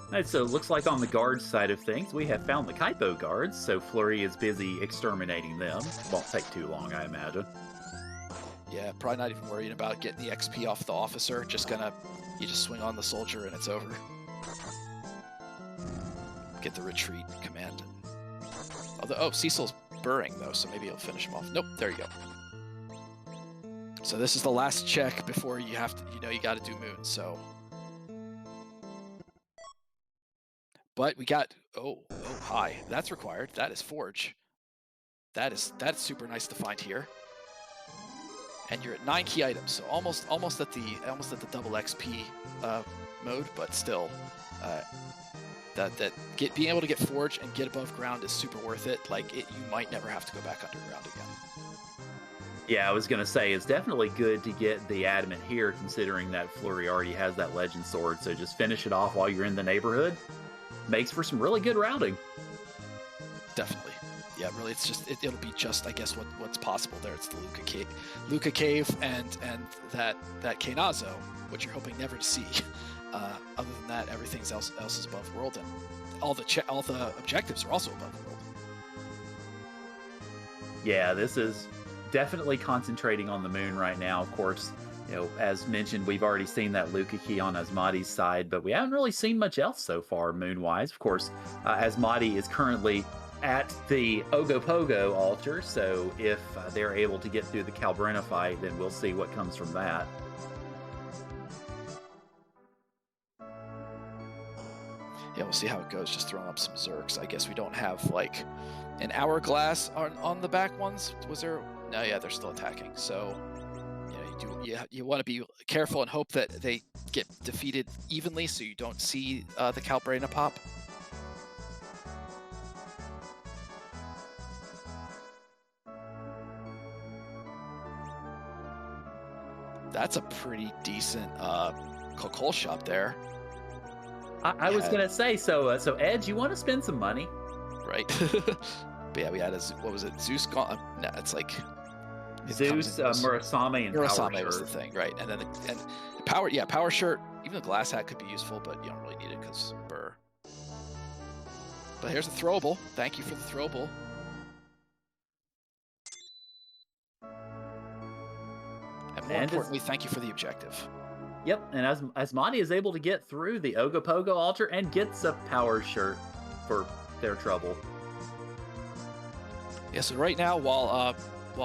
Alright, so it looks like on the guards side of things, we have found the Kaipo guards, so Fleury is busy exterminating them. Won't take too long, I imagine. Yeah, probably not even worrying about getting the XP off the officer. You just swing on the soldier and it's over. Get the retreat command. Although, Cecil's burring though, so maybe he'll finish him off. Nope, there you go. So this is the last check before you have to, you know, you got to do Moon. So, but we got hi. That's required. That is Forge. that's super nice to find here. And you're at 9 key items, so almost at the double XP mode, but still, being able to get forged and get above ground is super worth it. Like you might never have to go back underground again. Yeah, I was gonna say it's definitely good to get the adamant here, considering that Fleury already has that legend sword. So just finish it off while you're in the neighborhood. Makes for some really good routing. Definitely. Yeah, really, it's just it'll be just, I guess, what's possible there. It's the Luca Cave, and that Kenazo, which you're hoping never to see. Other than that, everything else is above world, and all the objectives are also above world. Yeah, this is definitely concentrating on the moon right now. Of course, you know, as mentioned, we've already seen that Luca key on Asmadi's side, but we haven't really seen much else so far moon-wise. Of course, Asmadi is currently at the Ogopogo altar, so if they're able to get through the Calbrena fight, then we'll see what comes from that. Yeah, we'll see how it goes. Just throwing up some Zerks. I guess we don't have like an hourglass on the back ones. Was there? No, yeah, they're still attacking. So you want to be careful and hope that they get defeated evenly, so you don't see the Calbrena pop. That's a pretty decent Kokol shop there. I was gonna say, so Ed, you want to spend some money? Right. But yeah, we had what was it? Zeus gone? No, it's like Zeus, Murasame, and Murasame was the thing, right? And then power, yeah, power shirt. Even the glass hat could be useful, but you don't really need it because burr. But here's the throwable. Thank you for the throwable. And more importantly, thank you for the objective. Yep, and Asmadi is able to get through the Ogopogo altar and gets a power shirt for their trouble. Yeah, so right now, while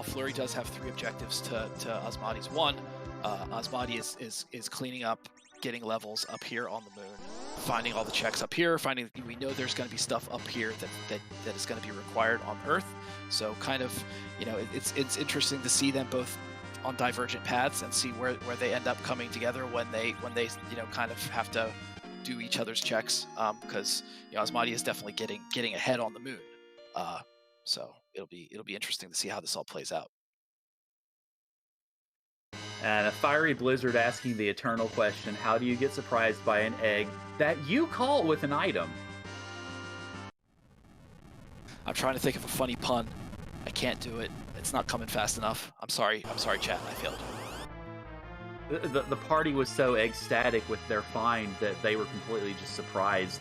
Fleury does have 3 objectives to Asmadi's 1, Asmadi is cleaning up, getting levels up here on the moon, finding all the checks up here, we know there's going to be stuff up here that is going to be required on Earth. So kind of, you know, it's interesting to see them both on divergent paths and see where they end up coming together when they you know, kind of have to do each other's checks, because you know, Asmadi is definitely getting ahead on the moon. So it'll be interesting to see how this all plays out. And a Fiery Blizzard asking the eternal question, how do you get surprised by an egg that you call with an item? I'm trying to think of a funny pun. I can't do it. It's not coming fast enough. I'm sorry, chat. I failed. The party was so ecstatic with their find that they were completely just surprised.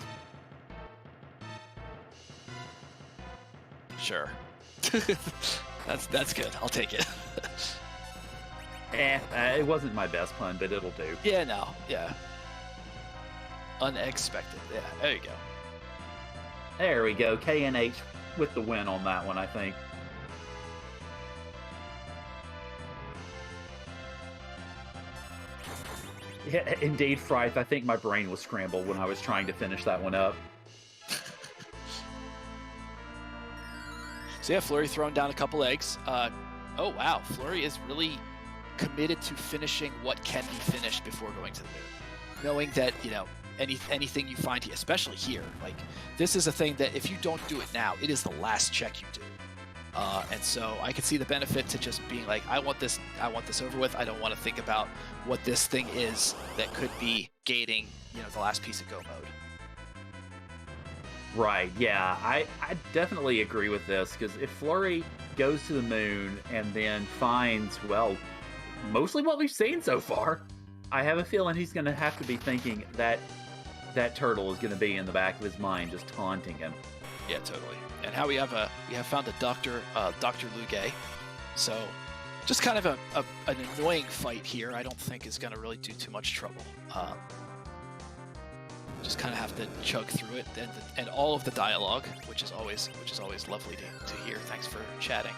Sure. That's good. I'll take it. It wasn't my best pun, but it'll do. Yeah, no. Yeah. Unexpected. Yeah, there you go. There we go. KNH with the win on that one, I think. Yeah, indeed, Fryth. I think my brain was scrambled when I was trying to finish that one up. So yeah, Fleury throwing down a couple eggs. Oh wow, Fleury is really committed to finishing what can be finished before going to the moon. Knowing that, you know, anything you find here, especially here, like this is a thing that if you don't do it now, it is the last check you do. And so I could see the benefit to just being like, I want this over with. I don't want to think about what this thing is that could be gating, you know, the last piece of go mode. Right, yeah, I definitely agree with this, because if Fleury goes to the moon and then finds, well, mostly what we've seen so far, I have a feeling he's going to have to be thinking that that turtle is going to be in the back of his mind just taunting him. Yeah, totally. And how we have found a Dr. Luge, so just kind of an annoying fight here. I don't think is going to really do too much trouble. Just kind of have to chug through it, and all of the dialogue, which is always lovely to hear. Thanks for chatting.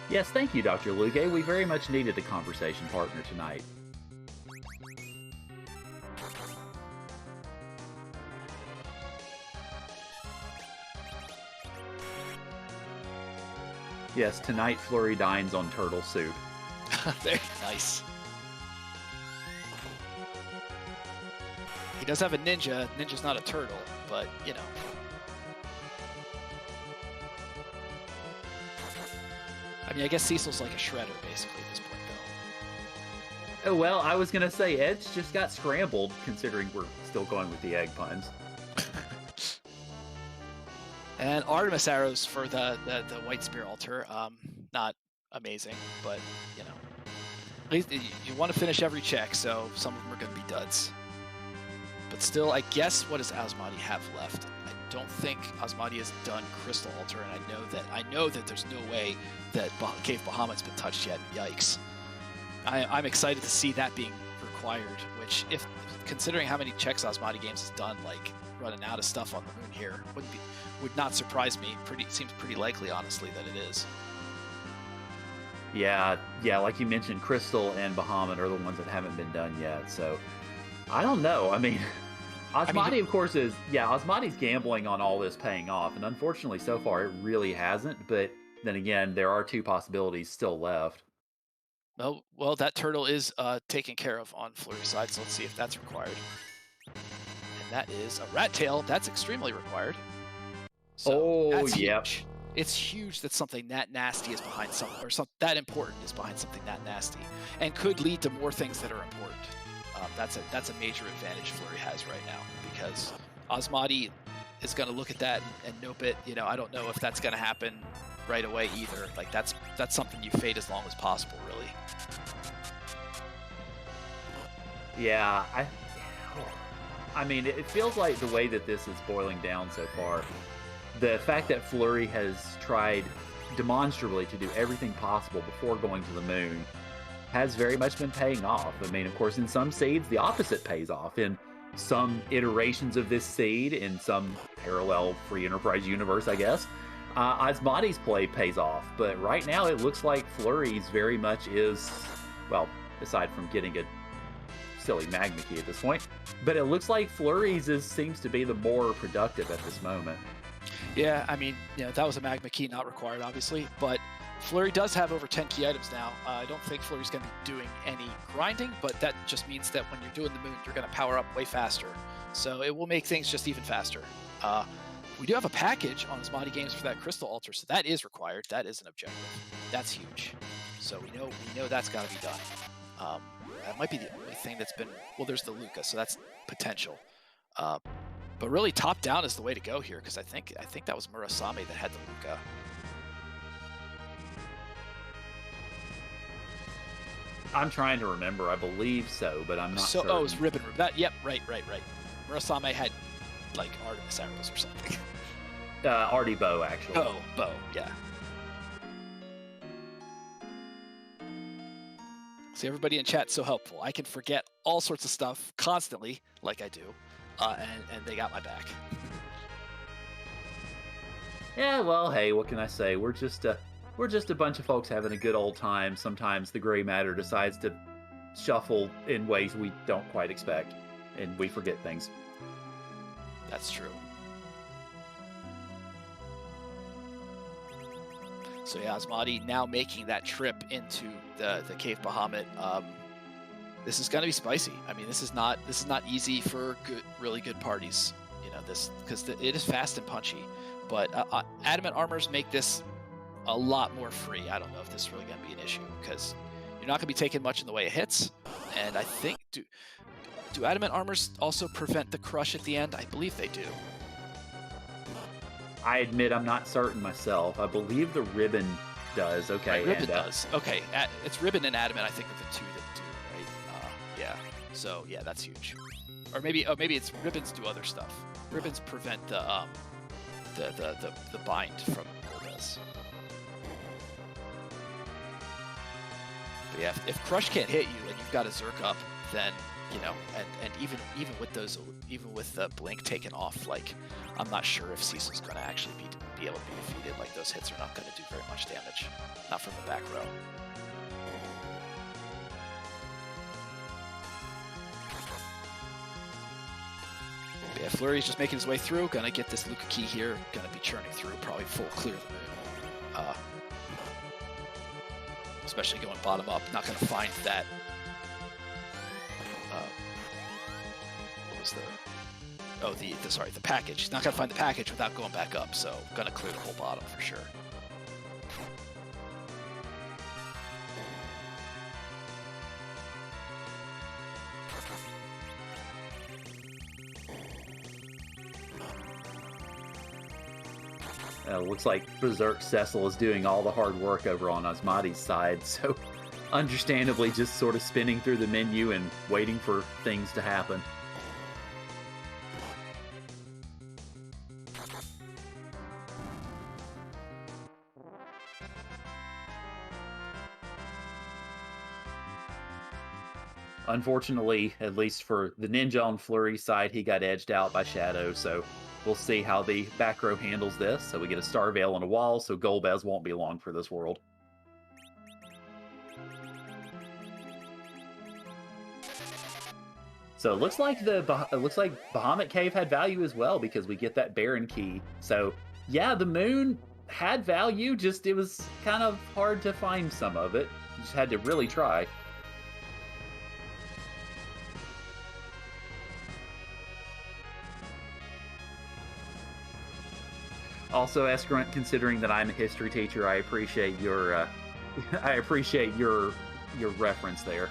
Yes, thank you, Dr. Luge. We very much needed a conversation partner tonight. Yes, tonight Fleury dines on turtle soup. Very nice. He does have a ninja. Ninja's not a turtle, but, you know. I mean, I guess Cecil's like a shredder, basically, at this point, though. Oh, well, I was going to say, Edge just got scrambled, considering we're still going with the egg puns. And Artemis arrows for the White Spear altar. Not amazing, but, you know. At least you want to finish every check, so some of them are going to be duds. But still, I guess, what does Asmadi have left? I don't think Asmadi has done Crystal Altar, and I know that there's no way that Cave Bahamut's been touched yet. Yikes! I'm excited to see that being required. Which, if considering how many checks AsmadiGames has done, like running out of stuff on the moon here, would not surprise me. Seems pretty likely, honestly, that it is. Yeah, like you mentioned, Crystal and Bahamut are the ones that haven't been done yet. So I don't know. I mean. Asmadi, of course, Asmadi's gambling on all this paying off, and unfortunately, so far, it really hasn't, but then again, there are two possibilities still left. Oh, well, that turtle is taken care of on Fleury's side, so let's see if that's required. And that is a rat tail. That's extremely required. So that's huge. It's huge that something that nasty is behind that important is behind something that nasty, and could lead to more things that are important. That's a major advantage Fleury has right now, because Asmadi is going to look at that and nope it. You know, I don't know if that's going to happen right away either. Like that's something you fade as long as possible, really. Yeah, I mean, it feels like the way that this is boiling down so far, the fact that Fleury has tried demonstrably to do everything possible before going to the moon has very much been paying off. I mean, of course, in some seeds, the opposite pays off. In some iterations of this seed, in some parallel free enterprise universe, I guess, Asmadi's play pays off. But right now, it looks like Fleury's very much is, well, aside from getting a silly magma key at this point, but it looks like Fleury's seems to be the more productive at this moment. Yeah, I mean, you know, that was a magma key not required, obviously, but Fleury does have over 10 key items now. I don't think Fleury's going to be doing any grinding, but that just means that when you're doing the moon, you're going to power up way faster. So it will make things just even faster. We do have a package on AsmadiGames for that Crystal Altar, so that is required. That is an objective. That's huge. So we know that's got to be done. That might be the only thing that's been... Well, there's the Luca, so that's potential. But really, top down is the way to go here, because I think that was Murasame that had the Luca. I'm trying to remember. I believe so, but I'm not certain. Oh, it was Ribbon. Yep, right. Murasame had, like, Artemis arrows or something. Artie Bow, actually. Oh, Bow, yeah. See, everybody in chat's so helpful. I can forget all sorts of stuff constantly, like I do, and they got my back. Yeah, well, hey, what can I say? We're just a bunch of folks having a good old time. Sometimes the gray matter decides to shuffle in ways we don't quite expect, and we forget things. That's true. So yeah, Asmadi now making that trip into the Cave Bahamut. This is going to be spicy. I mean, this is not easy for really good parties. You know, this because it is fast and punchy. But adamant armors make this a lot more free. I don't know if this is really going to be an issue, because you're not going to be taking much in the way of hits. And I think, do adamant armors also prevent the crush at the end? I believe they do. I admit I'm not certain myself. I believe the ribbon does. Okay. Right, ribbon does. Okay. It's ribbon and adamant, I think, are the two that do, right? Yeah. So, yeah, that's huge. Or maybe it's ribbons do other stuff. Ribbons prevent the bind from Ordeals. But yeah, if Crush can't hit you and you've got a Zerk up, then, you know, and even with the blink taken off, like, I'm not sure if Cecil's going to actually be able to be defeated. Like, those hits are not going to do very much damage, not from the back row. But yeah, Fleury's just making his way through. Gonna get this Luca key here. Gonna be churning through, probably full clear of the moon. especially going bottom up. Not going to find that. What was the? Oh, the package. He's not going to find the package without going back up. So going to clear the whole bottom for sure. Looks like Berserk Cecil is doing all the hard work over on Asmadi's side, so understandably just sort of spinning through the menu and waiting for things to happen. Unfortunately, at least for the Ninja on Fleury's side, he got edged out by Shadow, so we'll see how the back row handles this. So we get a Star Veil on a wall, so Golbez won't be long for this world. So it looks like Bahamut Cave had value as well, because we get that Baron key. So yeah, the moon had value, just it was kind of hard to find some of it. You just had to really try. Also, Escrunt, considering that I'm a history teacher, I appreciate your your reference there.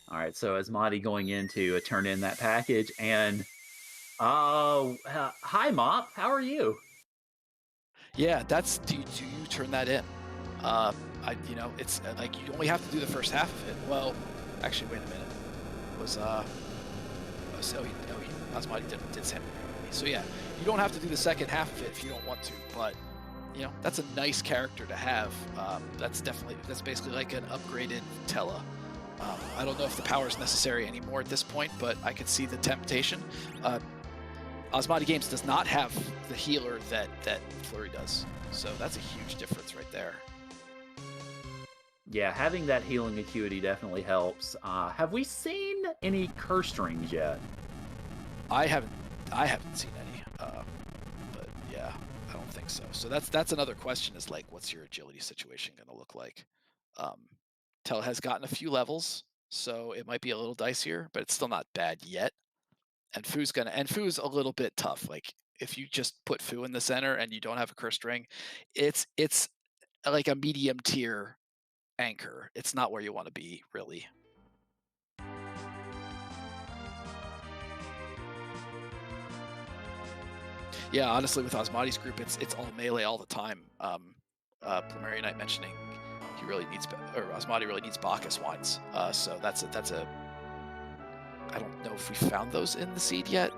All right, so Asmadi going in to turn in that package, and hi Mop, how are you? Yeah, that's do you turn that in? It's like you only have to do the first half of it. Well, actually, wait a minute. It was Asmadi did send me. So yeah, you don't have to do the second half of it if you don't want to, but that's a nice character to have. That's basically like an upgraded Tella. I don't know if the power is necessary anymore at this point, but I could see the temptation. AsmadiGames does not have the healer that Fleury does, so that's a huge difference right there. Yeah, having that healing acuity definitely helps. Have we seen any curse strings yet? I haven't seen any, but yeah, I don't think so. So that's another question: is like, what's your agility situation going to look like? Tell has gotten a few levels, so it might be a little dicier, but it's still not bad yet. And Fu's a little bit tough. Like if you just put Fu in the center and you don't have a cursed ring, it's like a medium tier anchor. It's not where you want to be, really. Yeah, honestly, with Asmadi's group, it's all melee all the time. Plumeri Knight mentioning he really needs, or Asmadi really needs Bacchus wines. So that's a. I don't know if we found those in the seed yet.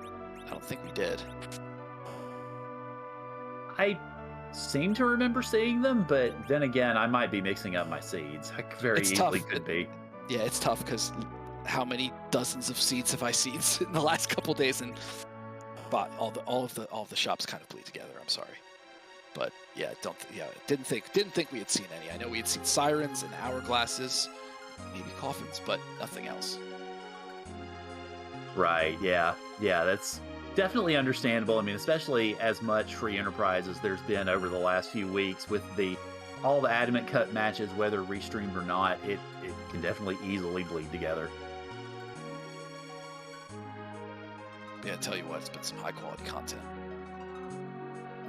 I don't think we did. I seem to remember seeing them, but then again, I might be mixing up my seeds. I very easily could be. Yeah, it's tough because how many dozens of seeds have I seen in the last couple days, and all of the shops kind of bleed together. I'm sorry. But yeah, didn't think we had seen any. I know we had seen sirens and hourglasses, maybe coffins, but nothing else. Right, yeah, that's definitely understandable. I mean, especially as much free enterprise as there's been over the last few weeks with all the Adamant Cut matches, whether restreamed or not, it can definitely easily bleed together. Yeah, I tell you what, it's been some high quality content.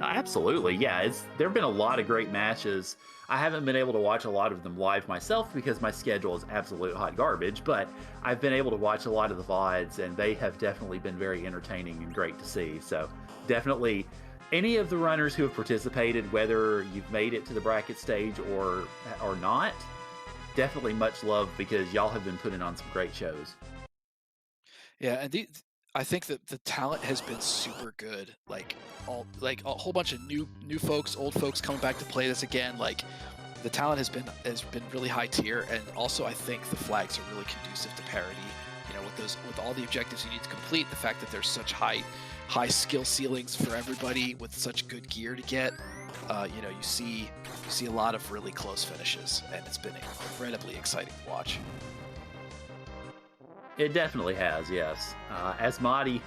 Absolutely, yeah. There have been a lot of great matches. I haven't been able to watch a lot of them live myself because my schedule is absolute hot garbage, but I've been able to watch a lot of the VODs, and they have definitely been very entertaining and great to see. So definitely, any of the runners who have participated, whether you've made it to the bracket stage or not, definitely much love because y'all have been putting on some great shows. Yeah, and I think that the talent has been super good. Like a whole bunch of new folks, old folks coming back to play this again. Like the talent has been really high tier, and also I think the flags are really conducive to parity. You know, with all the objectives you need to complete, the fact that there's such high skill ceilings for everybody with such good gear to get. You know, you see a lot of really close finishes, and it's been incredibly exciting to watch. It definitely has, yes. Asmadi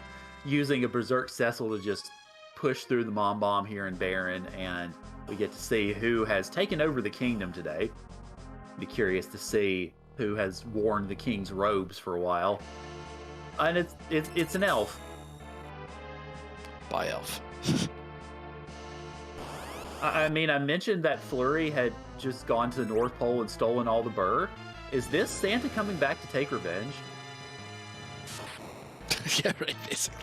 using a Berserk Cecil to just push through the Mom Bomb here in Baron, and we get to see who has taken over the kingdom today. Be curious to see who has worn the king's robes for a while. And it's an elf. By elf. I mean, I mentioned that Fleury had just gone to the North Pole and stolen all the burr. Is this Santa coming back to take revenge? Yeah, right, basically.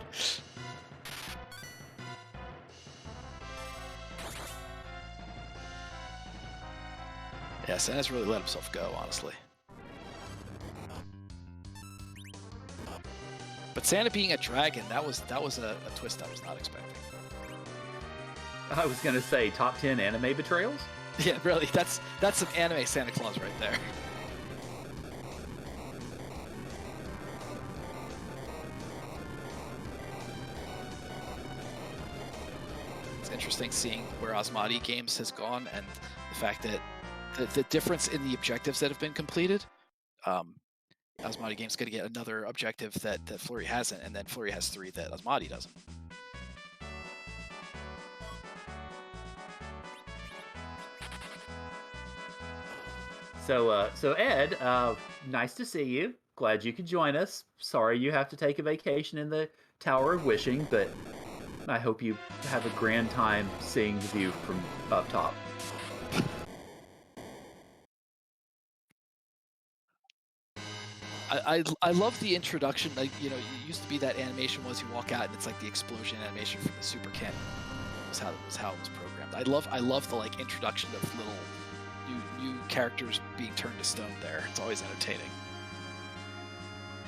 Yeah, Santa's really let himself go, honestly. But Santa being a dragon, that was a twist I was not expecting. I was gonna say top 10 anime betrayals. Yeah, really, that's some anime Santa Claus right there. It's interesting seeing where AsmadiGames has gone, and the fact that the difference in the objectives that have been completed. AsmadiGames going to get another objective that Fleury hasn't, and then Fleury has 3 that Asmadi doesn't. So Ed, nice to see you. Glad you could join us. Sorry you have to take a vacation in the Tower of Wishing, but I hope you have a grand time seeing the view from up top. I love the introduction. Like, you know, it used to be that animation was you walk out and it's like the explosion animation from the Super Cannon. Was how it was programmed. I love the like introduction of little new characters being turned to stone there. It's always entertaining.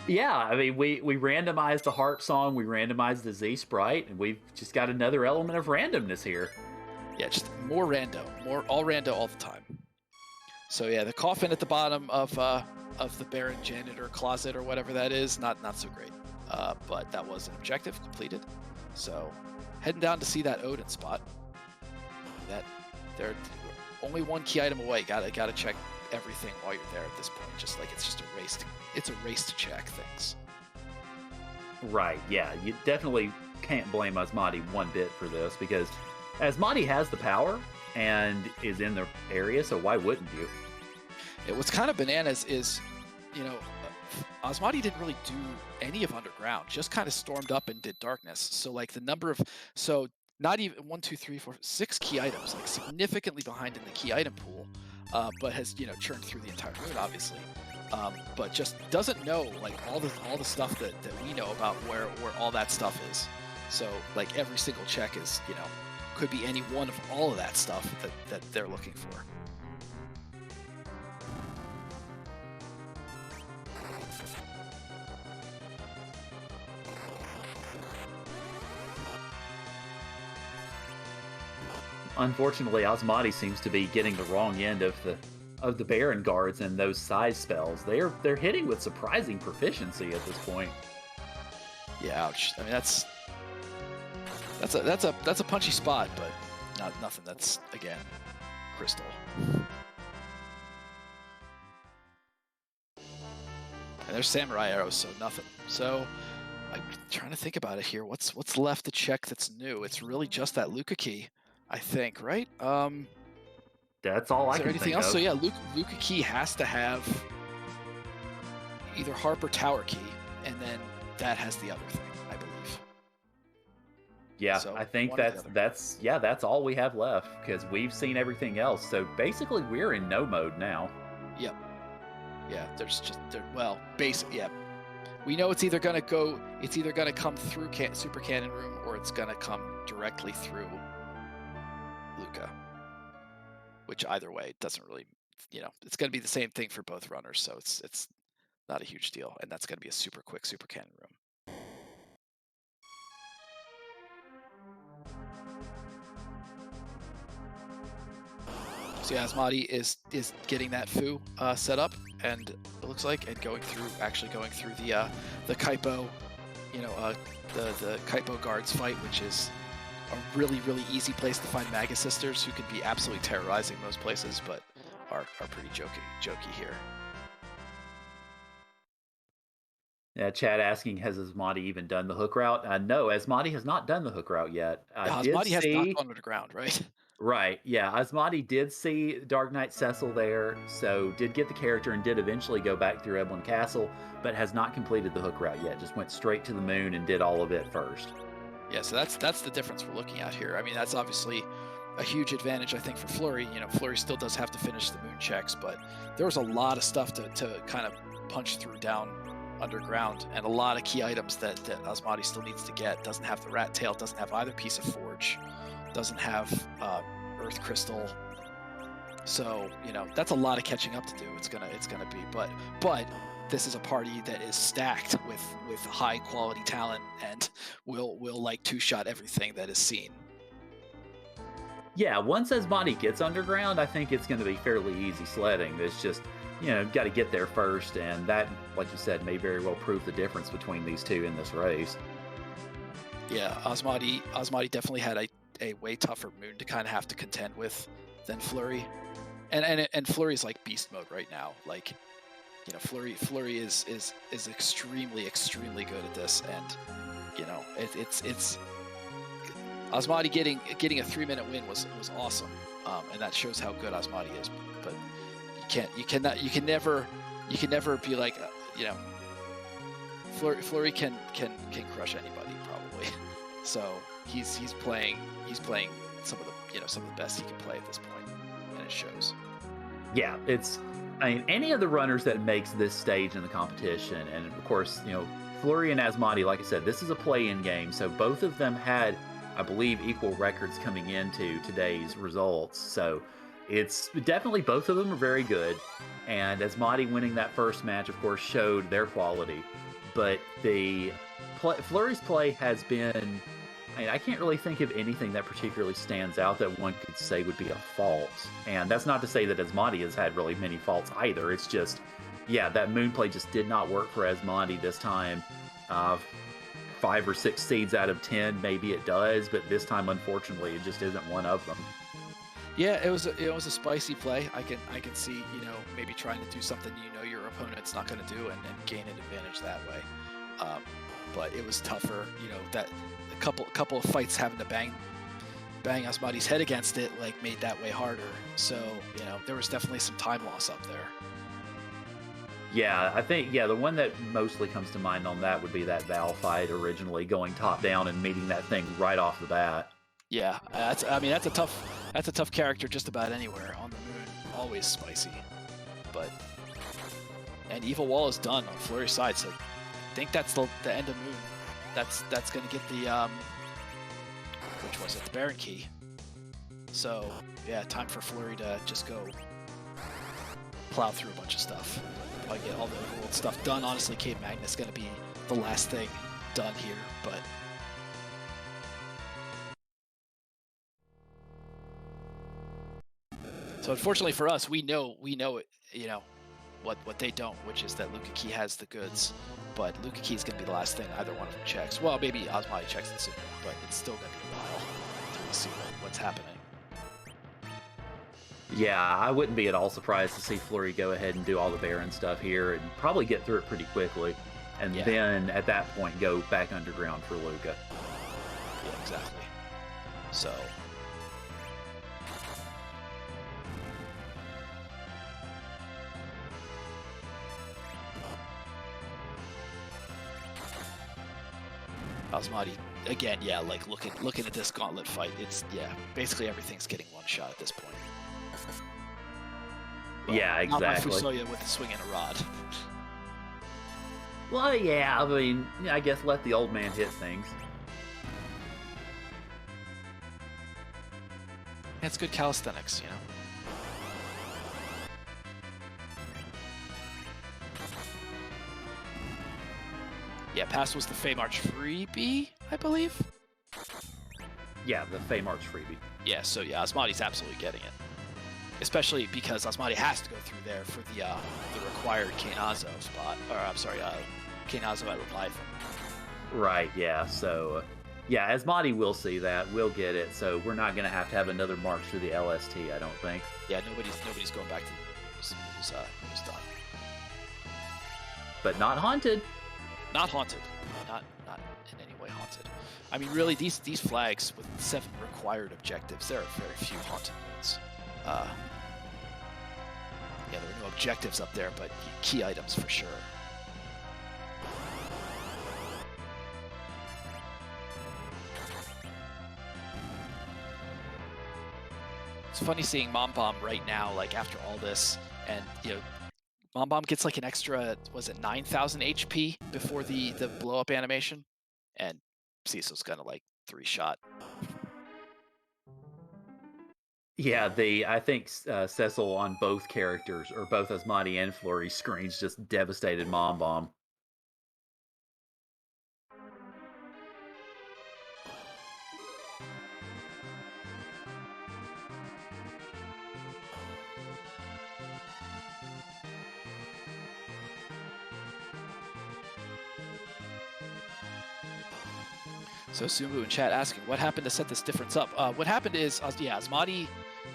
Yeah, I mean, we randomized the harp song, we randomized the Z sprite, and we've just got another element of randomness here. Yeah, just more rando, all rando all the time. So yeah, the coffin at the bottom of the Baron janitor closet or whatever that is, not so great. But that was an objective completed. So heading down to see that Odin spot. That they're only one key item away. Gotta check everything while you're there at this point. Just like it's a race to check things. Right, yeah, you definitely can't blame Asmadi one bit for this, because Asmadi has the power and is in the area, so why wouldn't you? What's kind of bananas is, you know, Asmadi didn't really do any of Underground, just kind of stormed up and did Darkness. So like the number of, so not even 1, 2, 3, 4, 6 key items, like significantly behind in the key item pool, but has, you know, churned through the entire moon, obviously. But just doesn't know like all the stuff that we know about where all that stuff is. So like every single check is, you know, could be any one of all of that stuff that they're looking for. Unfortunately, Asmadi seems to be getting the wrong end of the Baron guards and those size spells. They're hitting with surprising proficiency at this point. Yeah, ouch. I mean that's a punchy spot, but nothing that's again crystal. And there's samurai arrows, so nothing. So I'm trying to think about it here. What's left to check that's new? It's really just that Luca key, I think, right? That's all I Is there can anything think else? of. So yeah, Luca key has to have either harp or tower key, and then that has the other thing, I believe. Yeah, So I think one or the other. that's all we have left, because we've seen everything else. So basically, we're in no mode now. Yep. Yeah, well, basic. Yeah, we know it's either gonna come through Super Cannon Room, or it's gonna come directly through Luca. Which either way doesn't really, you know, it's gonna be the same thing for both runners, so it's not a huge deal, and that's gonna be a super quick Super Cannon Room. So yeah, Asmadi is getting that Fu set up, and it looks like, and going through the Kaipo, the Kaipo guards fight, which is a really easy place to find Magus Sisters who can be absolutely terrorizing most places, but are pretty jokey here. Yeah, Chad asking, has Asmadi even done the hook route? No, Asmadi has not done the hook route yet. I did Asmadi has not see. gone underground, right? Right, yeah, Asmadi did see Dark Knight Cecil there, so did get the character and did eventually go back through Eblan Castle, but has not completed the hook route yet. Just went straight to the moon and did all of it first. Yeah, so that's the difference we're looking at here. I mean, that's obviously a huge advantage, I think, for Fleury. You know, Fleury still does have to finish the moon checks, but there was a lot of stuff to kind of punch through down underground, and a lot of key items that Asmadi still needs to get. Doesn't have the rat tail, doesn't have either piece of forge, doesn't have earth crystal. So, you know, that's a lot of catching up to do. It's gonna be, but this is a party that is stacked with high quality talent and will like two-shot everything that is seen. Yeah, once Asmadi gets underground, I think it's going to be fairly easy sledding. It's just, you know, got to get there first, and that, like you said, may very well prove the difference between these two in this race. Yeah, Asmadi definitely had a way tougher moon to kind of have to contend with than Fleury, and Fleury's like beast mode right now. Like, you know, Fleury is extremely good at this, and you know, it's Asmadi getting a 3-minute win was awesome, and that shows how good Asmadi is. But you can never be like, you know, Fleury can crush anybody probably. So he's playing some of the best he can play at this point, and it shows. Yeah, I mean, any of the runners that makes this stage in the competition, and of course, you know, Fleury and Asmadi, like I said, this is a play-in game, so both of them had, I believe, equal records coming into today's results. So it's definitely, both of them are very good, and Asmadi winning that first match, of course, showed their quality. But Fleury's play has been, I mean, I can't really think of anything that particularly stands out that one could say would be a fault. And that's not to say that Asmadi has had really many faults either. It's just, yeah, that moon play just did not work for Asmadi this time. 5 or 6 seeds out of 10, maybe it does, but this time, unfortunately, it just isn't one of them. Yeah, it was a spicy play. I can see, you know, maybe trying to do something you know your opponent's not going to do and gain an advantage that way. But it was tougher, you know, that a couple of fights having to bang Asmadi's head against it, like, made that way harder. So, you know, there was definitely some time loss up there. Yeah, I think, the one that mostly comes to mind on that would be that Val fight originally, going top down and meeting that thing right off the bat. Yeah, that's a tough character just about anywhere on the moon. Always spicy, and Evil Wall is done on Fleury's side, so I think that's the end of moon. That's gonna get the which was it, the Baron key. So yeah, time for Fleury to just go plow through a bunch of stuff. Probably get all the Overworld stuff done. Honestly, Cave Magnus is gonna be the last thing done here, but. So unfortunately for us, we know it, you know, what they don't, which is that Luka Key has the goods, but Luka Key is going to be the last thing either one of them checks. Well, maybe Asmadi checks it sooner, but it's still going to be a while until we see what's happening. Yeah, I wouldn't be at all surprised to see Fleury go ahead and do all the Baron stuff here and probably get through it pretty quickly, and then at that point go back underground for Luka. Yeah, exactly. So. Asmadi, again, yeah, like looking at this gauntlet fight, it's, basically everything's getting one shot at this point. Well, yeah, exactly. Not my Fusoya with a swing and a rod. Well, yeah, I mean, I guess let the old man hit things. It's good calisthenics, you know. Yeah, pass was the Feymarch freebie, I believe. Yeah, the Feymarch freebie. Yeah, so yeah, Asmadi's absolutely getting it. Especially because Asmadi has to go through there for the required Kainazo spot. Or, I'm sorry, Kainazo at Leviathan. Right, yeah, so... yeah, Asmadi will see that, we'll get it, so we're not going to have another march through the LST, I don't think. Yeah, nobody's going back to it was done. But not haunted. Not haunted. Not in any way haunted. I mean, really, these flags with 7 required objectives, there are very few haunted moons. Yeah, there are no objectives up there, but key items for sure. It's funny seeing Mom Bomb right now, like after all this, and you know, Mom Bomb gets like an extra, was it 9,000 HP before the blow up animation, and Cecil's gonna like 3-shot. Yeah, I think Cecil on both characters, or both Asmadi and Fleury screens, just devastated Mom Bomb. So Sumu in chat asking, what happened to set this difference up? What happened is, yeah, Asmadi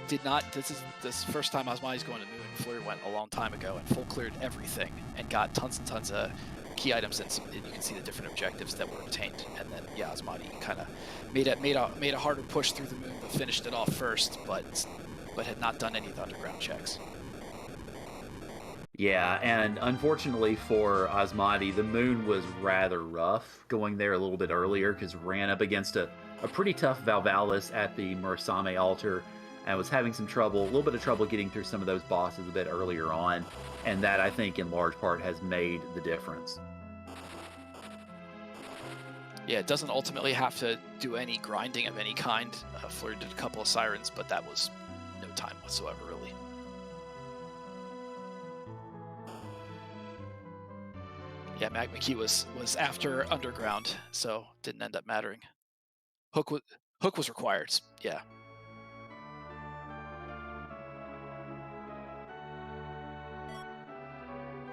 did not, this is the first time Asmadi's going to Moon. Fleury went a long time ago and full cleared everything and got tons and tons of key items, and you can see the different objectives that were obtained. And then, yeah, Asmadi kind of made a harder push through the Moon, but finished it off first, but had not done any of the underground checks. Yeah, and unfortunately for Asmadi, the Moon was rather rough going there a little bit earlier because ran up against a pretty tough Valvalis at the Murasame altar and was having a little bit of trouble getting through some of those bosses a bit earlier on, and that I think in large part has made the difference. Yeah, it doesn't ultimately have to do any grinding of any kind. Fleury did a couple of sirens, but that was no time whatsoever, really. Yeah, Magma Key was after Underground, so didn't end up mattering. Hook was required, yeah.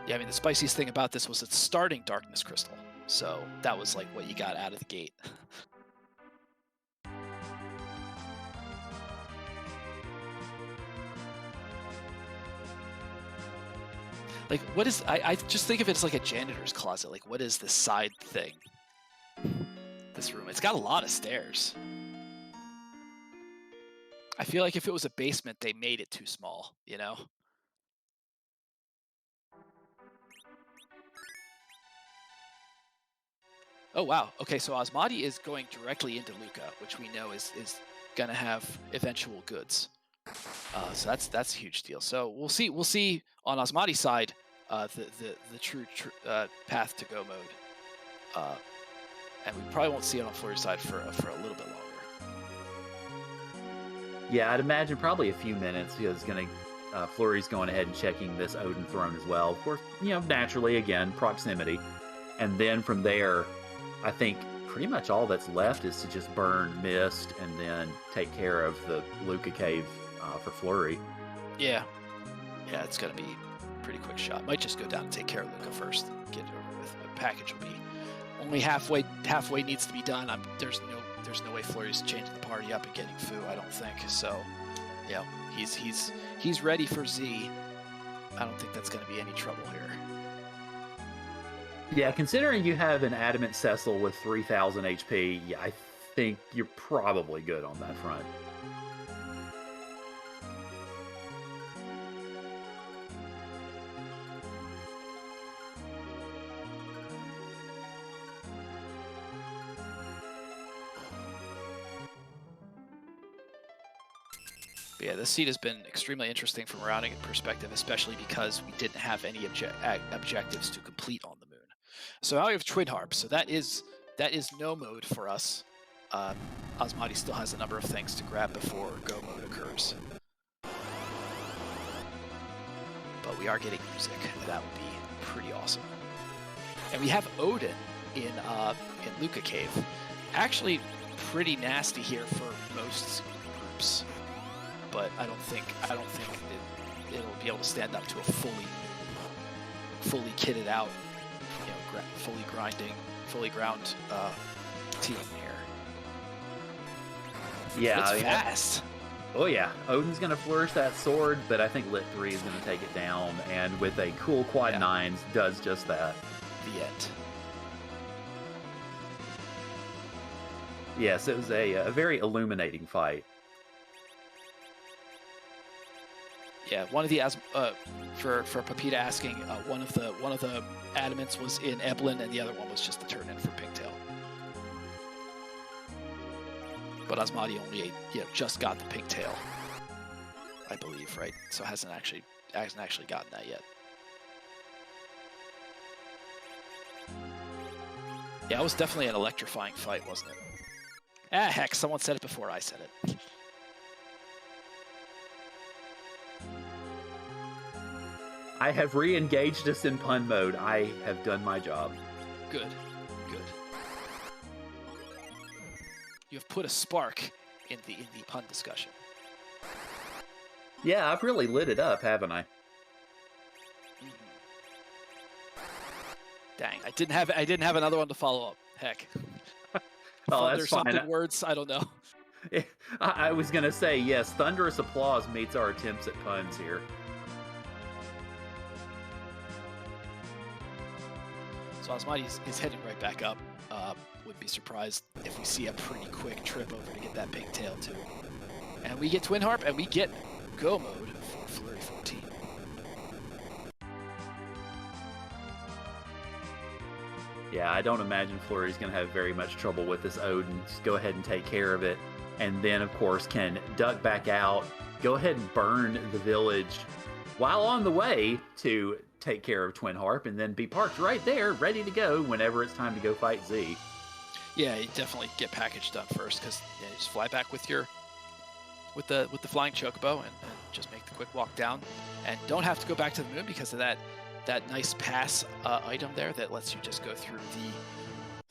Yeah, I mean, the spiciest thing about this was it's starting Darkness Crystal, so that was like what you got out of the gate. Like, what is, I just think of it as like a janitor's closet. Like, what is this side thing? This room, it's got a lot of stairs. I feel like if it was a basement, they made it too small, you know? Oh, wow. Okay, so Asmadi is going directly into Luca, which we know is going to have eventual goods. So that's a huge deal. So we'll see on Asmadi's side the true path to go mode, and we probably won't see it on Fleury's side for a little bit longer. Yeah, I'd imagine probably a few minutes because Fleury's going ahead and checking this Odin throne as well. Of course, you know, naturally again proximity, and then from there, I think pretty much all that's left is to just burn Mist and then take care of the Luca cave for Fleury. Yeah, it's gonna be a pretty quick shot. Might just go down and take care of Luca first and get it over with. The package will be only halfway needs to be done. There's no way Fleury's changing the party up and getting Fu, I don't think. So, yeah, he's ready for Z. I don't think that's gonna be any trouble here. Yeah, considering you have an Adamant Cecil with 3,000 HP, yeah, I think you're probably good on that front. But yeah, this seed has been extremely interesting from a rounding perspective, especially because we didn't have any objectives to complete on the moon. So now we have Twin Harp, so that is no mode for us. Asmadi still has a number of things to grab before go mode occurs. But we are getting music, that would be pretty awesome. And we have Odin in Luca Cave. Actually, pretty nasty here for most groups, but I don't think it'll be able to stand up to a fully kitted out, fully ground team here. Yeah, it's fast. Oh yeah, Odin's gonna flourish that sword, but I think Lit 3 is gonna take it down, and with a cool quad 9s, does just that. The end. Yes, it was a very illuminating fight. Yeah, one of the for Papita asking, one of the adamants was in Eblan, and the other one was just the turn in for Pigtail. But Asmadi only just got the Pigtail, I believe, right? So hasn't actually gotten that yet. Yeah, it was definitely an electrifying fight, wasn't it? Ah, heck, someone said it before I said it. I have re-engaged us in pun mode. I have done my job. Good. You have put a spark in the pun discussion. Yeah, I've really lit it up, haven't I? Dang, I didn't have another one to follow up. Heck. Oh, that's fine. Something words, I don't know. I was gonna say yes. Thunderous applause meets our attempts at puns here. So Asmadi is heading right back up. Would be surprised if we see a pretty quick trip over to get that pigtail too. And we get Twin Harp, and we get go mode for Fleury14. Yeah, I don't imagine Fleury's going to have very much trouble with this Odin. Just go ahead and take care of it. And then, of course, can duck back out, go ahead and burn the village while on the way to take care of Twin Harp, and then be parked right there, ready to go whenever it's time to go fight Z. Yeah, you definitely get package done first, because you just fly back with the flying chocobo and just make the quick walk down, and don't have to go back to the moon because of that nice pass item there that lets you just go through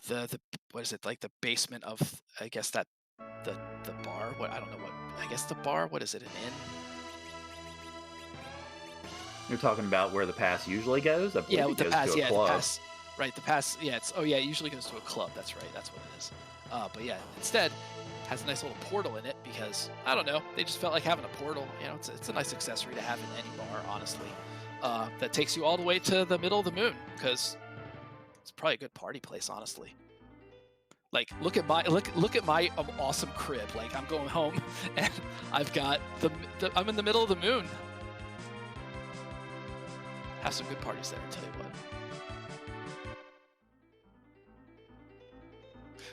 the what is it, like the basement of, I guess, that the bar. What, I don't know what, I guess the bar. What is it, an inn? You're talking about where the pass usually goes? I believe Yeah, with it the goes pass. to a Yeah, club. the pass. Right, the pass. Yeah, it usually goes to a club. That's right. That's what it is. But yeah, instead has a nice little portal in it because I don't know. They just felt like having a portal. You know, it's a nice accessory to have in any bar, honestly. That takes you all the way to the middle of the moon because it's probably a good party place, honestly. Like, look at my awesome crib. Like, I'm going home and I've got I'm in the middle of the moon. Have some good parties there, I'll tell you what.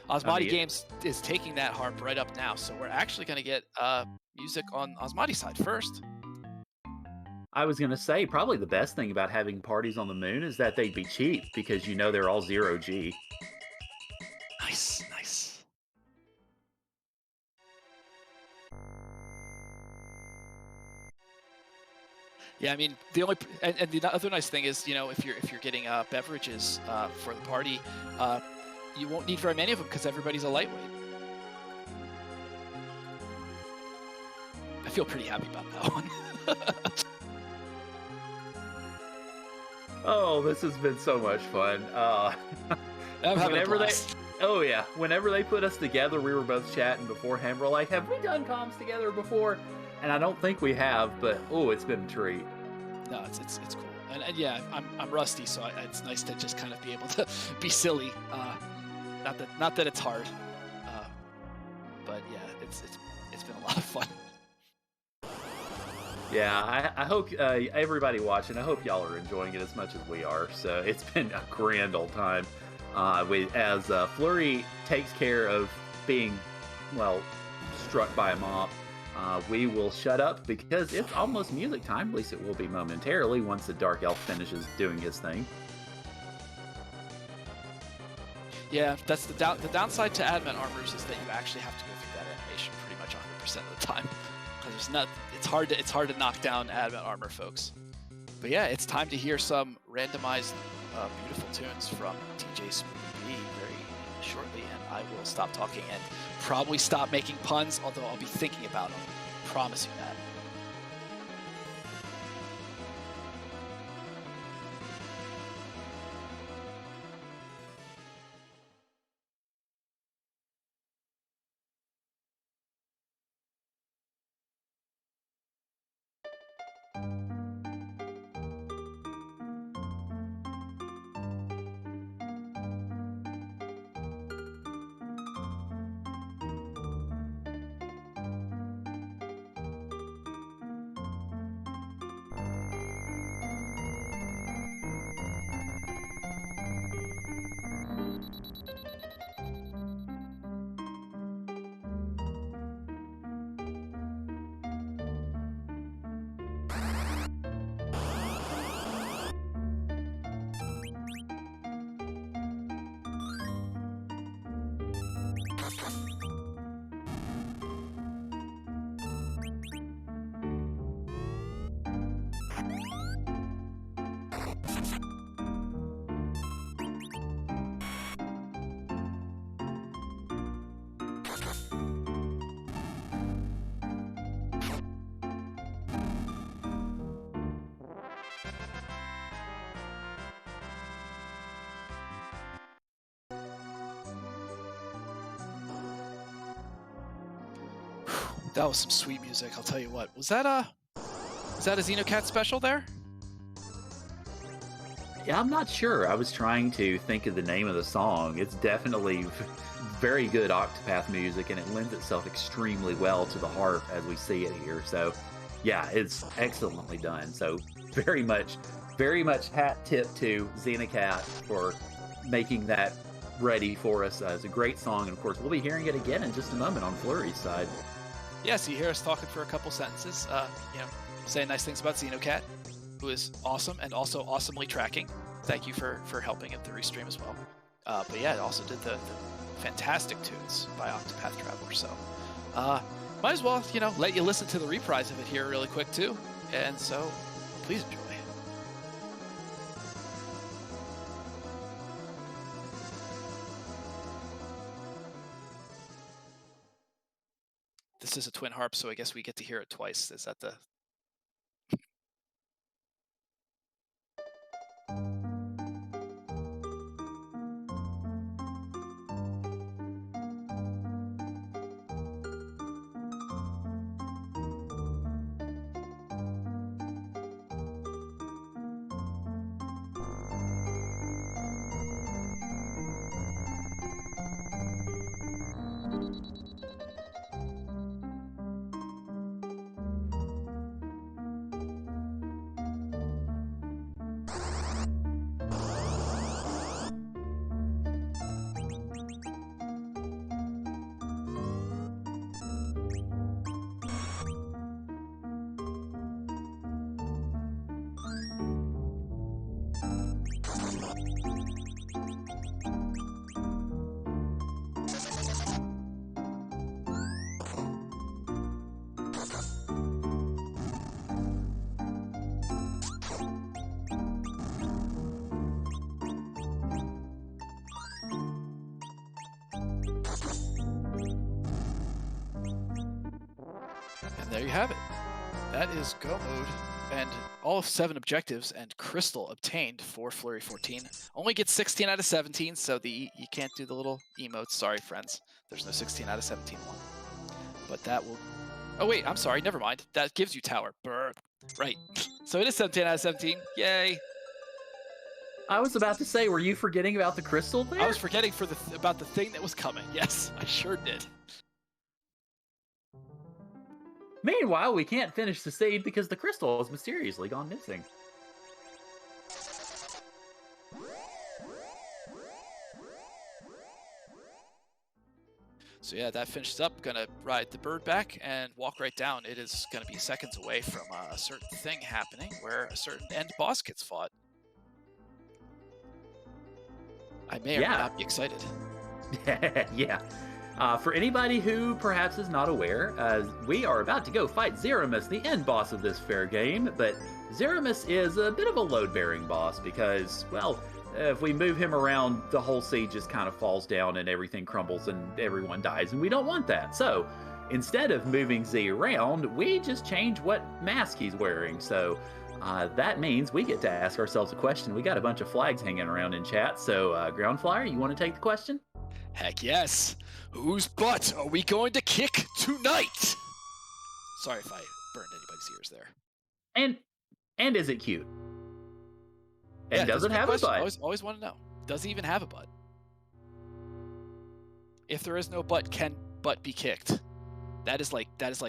AsmadiGames is taking that harp right up now, so we're actually going to get music on Asmadi's side first. I was going to say, probably the best thing about having parties on the moon is that they'd be cheap, because you know they're all 0G. Nice. Yeah, I mean, the other nice thing is, you know, if you're getting beverages for the party, you won't need very many of them because everybody's a lightweight. I feel pretty happy about that one. Oh, this has been so much fun. I'm having a blast. Oh yeah, whenever they put us together, we were both chatting beforehand. We're like, have we done comms together before? And I don't think we have, but oh, it's been a treat. No, it's cool. And yeah, I'm rusty, so it's nice to just kind of be able to be silly. Not that it's hard, but yeah, it's been a lot of fun. Yeah, I hope everybody watching, I hope y'all are enjoying it as much as we are. So it's been a grand old time. As Fleury takes care of being, well, struck by a mop, we will shut up because it's almost music time. At least it will be momentarily once the Dark Elf finishes doing his thing. Yeah, that's the downside to Adamant armors is that you actually have to go through that animation pretty much 100% of the time. Because it's hard to knock down Adamant armor, folks. But yeah, it's time to hear some randomized beautiful tunes from DJ Smoothie B very shortly, and I will stop talking and probably stop making puns, although I'll be thinking about them. Promise you that. That was some sweet music, I'll tell you what. Was that a Xenocat special there? Yeah, I'm not sure. I was trying to think of the name of the song. It's definitely very good Octopath music, and it lends itself extremely well to the harp as we see it here. So, yeah, it's excellently done. So, very much hat tip to Xenocat for making that ready for us. It's a great song, and of course, we'll be hearing it again in just a moment on Fleury's side. Yes, you hear us talking for a couple sentences, saying nice things about Xenocat, who is awesome and also awesomely tracking. Thank you for helping at the restream as well. But yeah, it also did the fantastic tunes by Octopath Traveler. So might as well, let you listen to the reprise of it here really quick too. And so please enjoy. This is a twin harp, so I guess we get to hear it twice. Is that the... There you have it. That is go mode, and all 7 objectives and crystal obtained for Fleury14. Only gets 16 out of 17, so you can't do the little emotes. Sorry, friends. There's no 16 out of 17 one. But that will... Oh, wait, I'm sorry. Never mind. That gives you tower. Brr. Right. So it is 17 out of 17. Yay. I was about to say, were you forgetting about the crystal there? I was forgetting about the thing that was coming. Yes, I sure did. Meanwhile, we can't finish the seed because the crystal has mysteriously gone missing. So yeah, that finishes up. Gonna ride the bird back and walk right down. It is gonna be seconds away from a certain thing happening where a certain end boss gets fought. I may or may not be excited. Yeah. For anybody who perhaps is not aware, we are about to go fight Zeramus, the end boss of this fair game, but Zeramus is a bit of a load-bearing boss because, well, if we move him around, the whole siege just kind of falls down and everything crumbles and everyone dies, and we don't want that. So instead of moving Z around, we just change what mask he's wearing. So that means we get to ask ourselves a question. We got a bunch of flags hanging around in chat. So Ground Flyer, you want to take the question? Heck yes. Whose butt are we going to kick tonight? Sorry if I burned anybody's ears there. And is it cute? And Yeah, does it have question. a butt? Always want to know. Does it even have a butt? If there is no butt, can butt be kicked? That is like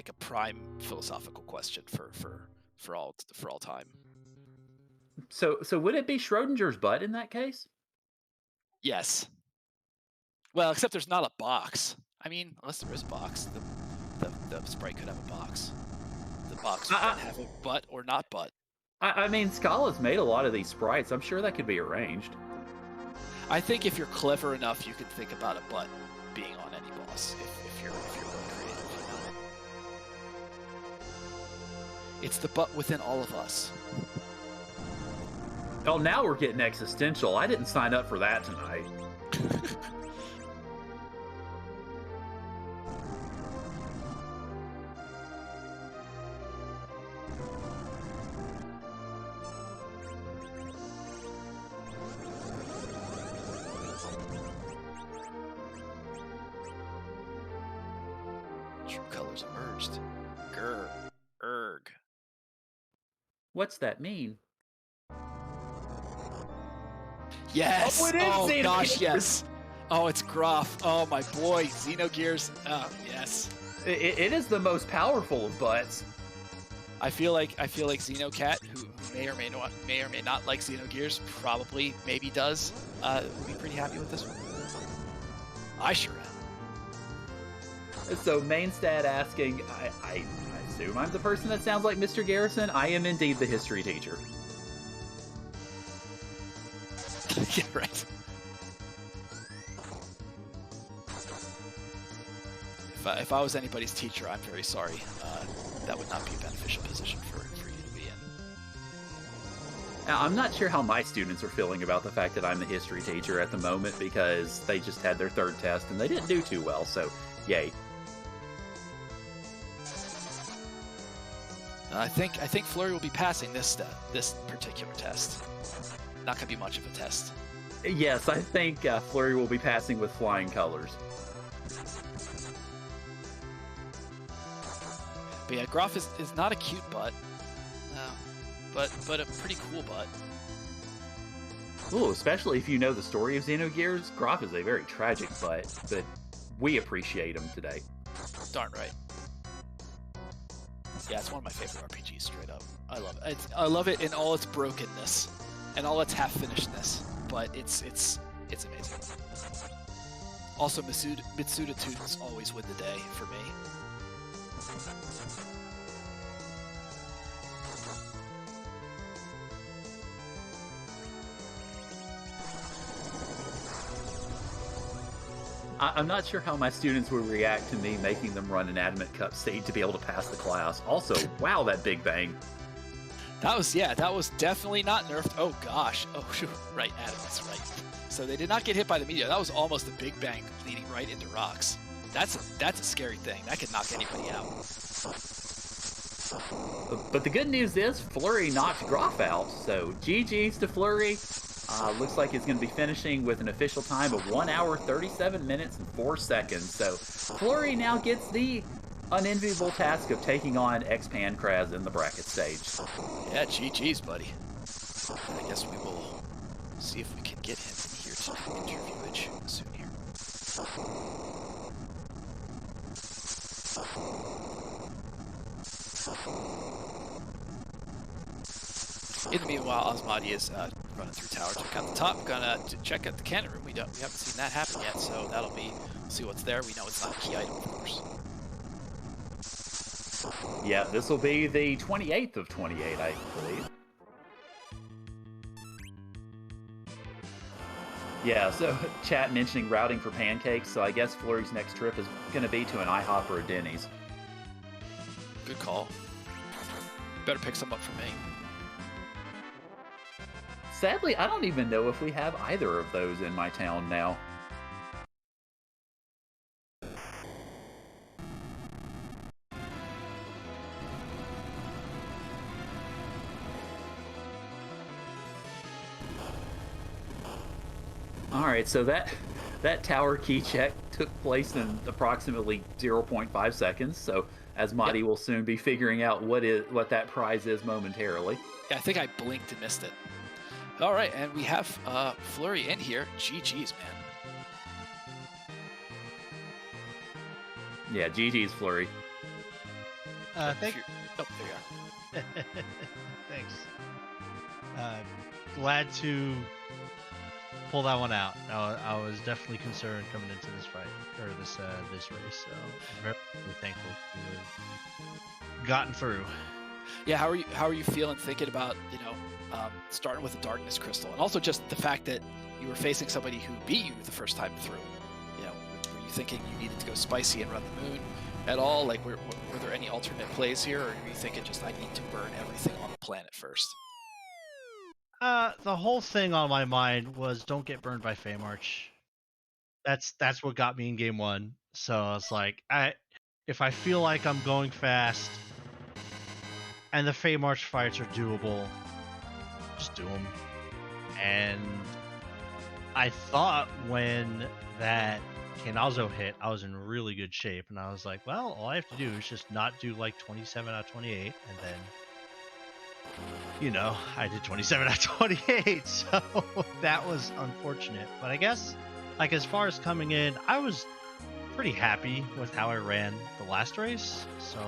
a prime philosophical question for all time. So would it be Schrodinger's butt in that case? Yes. Well, except there's not a box. I mean, unless there is a box, the sprite could have a box. The box would then have a butt or not butt. I mean, Scala's made a lot of these sprites. I'm sure that could be arranged. I think if you're clever enough, you can think about a butt being on any boss. If you're really creative, you know. It's the butt within all of us. Oh, now we're getting existential. I didn't sign up for that tonight. True colors emerged. Grr. Erg. What's that mean? Yes! Oh, it is Xenogears! Gosh, yes! Oh, it's Groff. Oh, my boy. Xenogears. Oh, yes. It is the most powerful of butts. I feel like Xenocat, who may or may not like Xenogears, probably maybe does, would be pretty happy with this one. I sure am. So Mainstad asking, I assume I'm the person that sounds like Mr. Garrison. I am indeed the history teacher. Yeah, right. If I was anybody's teacher, I'm very sorry. That would not be a beneficial position for you to be in. Now, I'm not sure how my students are feeling about the fact that I'm the history teacher at the moment, because they just had their third test and they didn't do too well, so yay. I think Fleury will be passing this particular test. Not gonna be much of a test. Yes, I think Fleury will be passing with flying colors. But yeah, Groff is not a cute butt. No. But a pretty cool butt. Ooh, especially if you know the story of Xenogears, Groff is a very tragic butt, but we appreciate him today. Darn right. Yeah, it's one of my favorite RPGs, straight up. I love it. I love it in all its brokenness and all its half-finishedness, but it's amazing. Also, Mitsuda tunes always win the day for me. I'm not sure how my students would react to me making them run an Adamant Cup seed to be able to pass the class. Also, wow, that big bang. That was definitely not nerfed. Oh gosh. Oh shoot. Right, Adamant's right. So they did not get hit by the meteor. That was almost a big bang leading right into rocks. That's a scary thing. That could knock anybody out. But the good news is Fleury knocked Groff out, so GG's to Fleury. Looks like he's going to be finishing with an official time of 1 hour, 37 minutes, and 4 seconds. So Fleury now gets the unenviable task of taking on X-Pancraz in the bracket stage. Yeah, GG's, buddy. I guess we will see if we can get him in here to interviewage soon here. In the meanwhile, Asmadi is running through tower, check out the top, gonna check out the cannon room. We haven't seen that happen yet, so that'll be, see what's there. We know it's not a key item, of course. Yeah, this will be the 28th of 28, I believe. Yeah, so chat mentioning routing for pancakes, so I guess Fleury's next trip is going to be to an IHOP or a Denny's. Good call. Better pick some up for me. Sadly, I don't even know if we have either of those in my town now. Alright, so that tower key check took place in approximately 0.5 seconds, so Asmadi will soon be figuring out what that prize is momentarily. Yeah, I think I blinked and missed it. All right, and we have Fleury in here. GG's, man. Yeah, GG's, Fleury. Thank you. Oh, there you are. Thanks. Glad to pull that one out. I was definitely concerned coming into this fight or this race, so I'm very thankful to have gotten through. Yeah, how are you feeling thinking about starting with a darkness crystal, and also just the fact that you were facing somebody who beat you the first time through? Were you thinking you needed to go spicy and run the moon at all? Like, were there any alternate plays here, or were you thinking just I need to burn everything on the planet first? The whole thing on my mind was don't get burned by Feymarch. That's what got me in game one. So I was like, if I feel like I'm going fast and the Feymarch fights are doable, just do them. And I thought when that Kenazo hit, I was in really good shape, and I was like, well, all I have to do is just not do like 27 out of 28, and then, I did 27 out of 28, so that was unfortunate. But I guess, like, as far as coming in, I was pretty happy with how I ran the last race. So,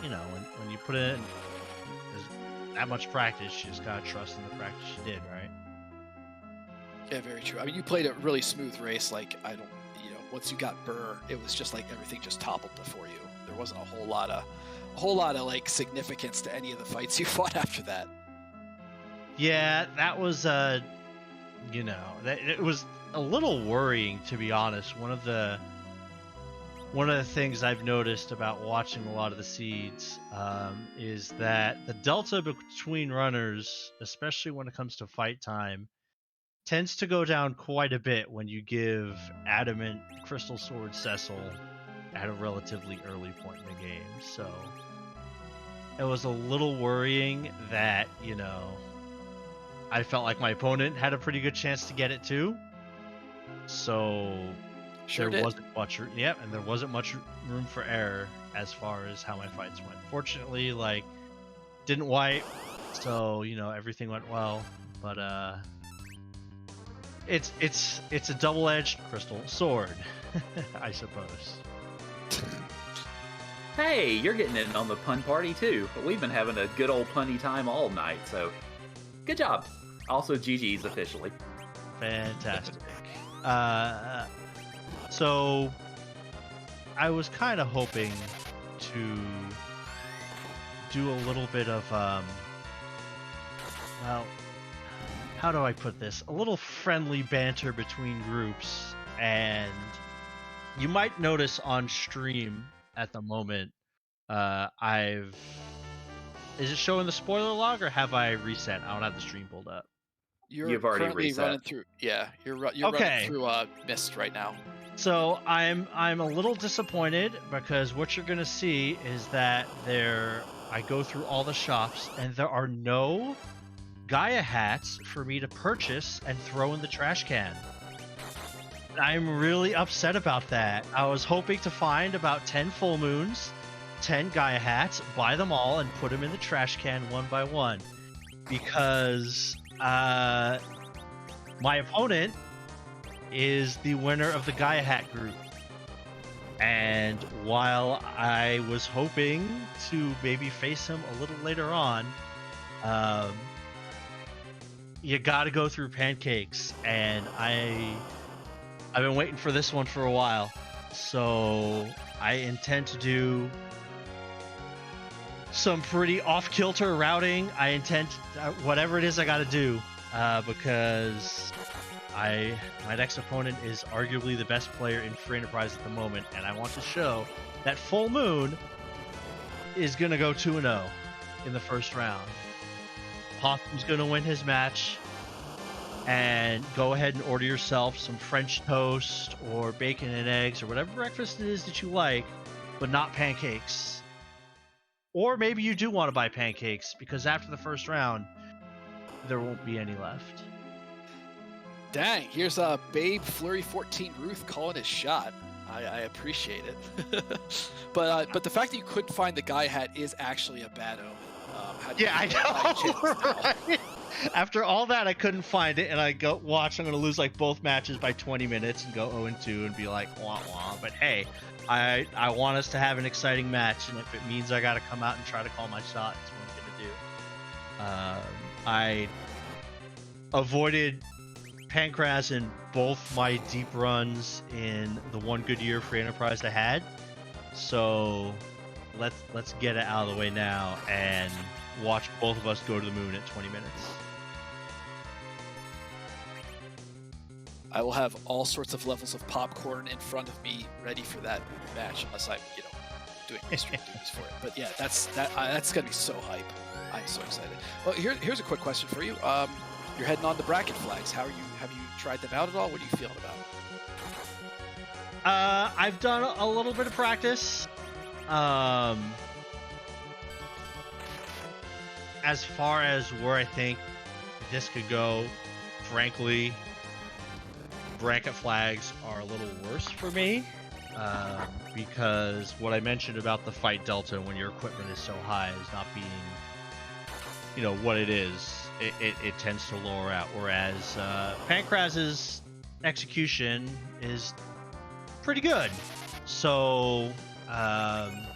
when you put in that much practice, you just gotta trust in the practice you did, right? Yeah, very true. I mean, you played a really smooth race. Like, once you got Burr, it was just like everything just toppled before you. There wasn't a whole lot of like significance to any of the fights you fought after that. Yeah, that was it was a little worrying, to be honest. One of the things I've noticed about watching a lot of the seeds is that the delta between runners, especially when it comes to fight time, tends to go down quite a bit when you give Adamant Crystal Sword Cecil at a relatively early point in the game. So it was a little worrying that, I felt like my opponent had a pretty good chance to get it too. So wasn't much, and there wasn't much room for error as far as how my fights went. Fortunately, didn't wipe, so everything went well. But it's a double-edged crystal sword, I suppose. Hey, you're getting in on the pun party too. We've been having a good old punny time all night, so good job. Also, GG's officially. Fantastic. So I was kind of hoping to do a little bit of how do I put this? A little friendly banter between groups, and you might notice on stream at the moment, is it showing the spoiler log, or have I reset? I don't have the stream pulled up. You've already currently reset. Running through. Yeah, you're Okay. running through Mist right now. So I'm a little disappointed because what you're gonna see is that I go through all the shops and there are no Gaia hats for me to purchase and throw in the trash can. I'm really upset about that. I was hoping to find about 10 full moons, 10 Gaia hats, buy them all, and put them in the trash can one by one. Because my opponent is the winner of the Gaia hat group. And while I was hoping to maybe face him a little later on, you gotta go through pancakes, and I've been waiting for this one for a while, so I intend to do some pretty off-kilter routing. I intend whatever it is I gotta do, because my next opponent is arguably the best player in Free Enterprise at the moment, and I want to show that Full Moon is gonna go 2-0 in the first round. Possum's gonna win his match. and go ahead and order yourself some French toast or bacon and eggs or whatever breakfast it is that you like, but not pancakes. Or maybe you do want to buy pancakes, because after the first round, there won't be any left. Dang, here's Babe Fleury14 Ruth calling his shot. I appreciate it. but the fact that you couldn't find the guy hat is actually a bad omen. Yeah, I know. Right? After all that, I couldn't find it, and I go watch. I'm going to lose like both matches by 20 minutes and go 0-2 and be like, wah wah. But hey, I want us to have an exciting match, and if it means I got to come out and try to call my shot, that's what I'm going to do. I avoided Pancras in both my deep runs in the one good year free enterprise I had, so let's get it out of the way now and watch both of us go to the moon at 20 minutes. I will have all sorts of levels of popcorn in front of me ready for that match, unless I'm, doing stream duties for it. But yeah, that's gonna be so hype. I'm so excited. Well, here's a quick question for you. You're heading on the bracket flags. How are you? Have you tried them out at all? What are you feeling about them? I've done a little bit of practice. As far as where I think this could go, frankly, bracket flags are a little worse for me, because what I mentioned about the fight delta when your equipment is so high is not being, what it is. It tends to lower out, whereas Pancras's execution is pretty good. So I'm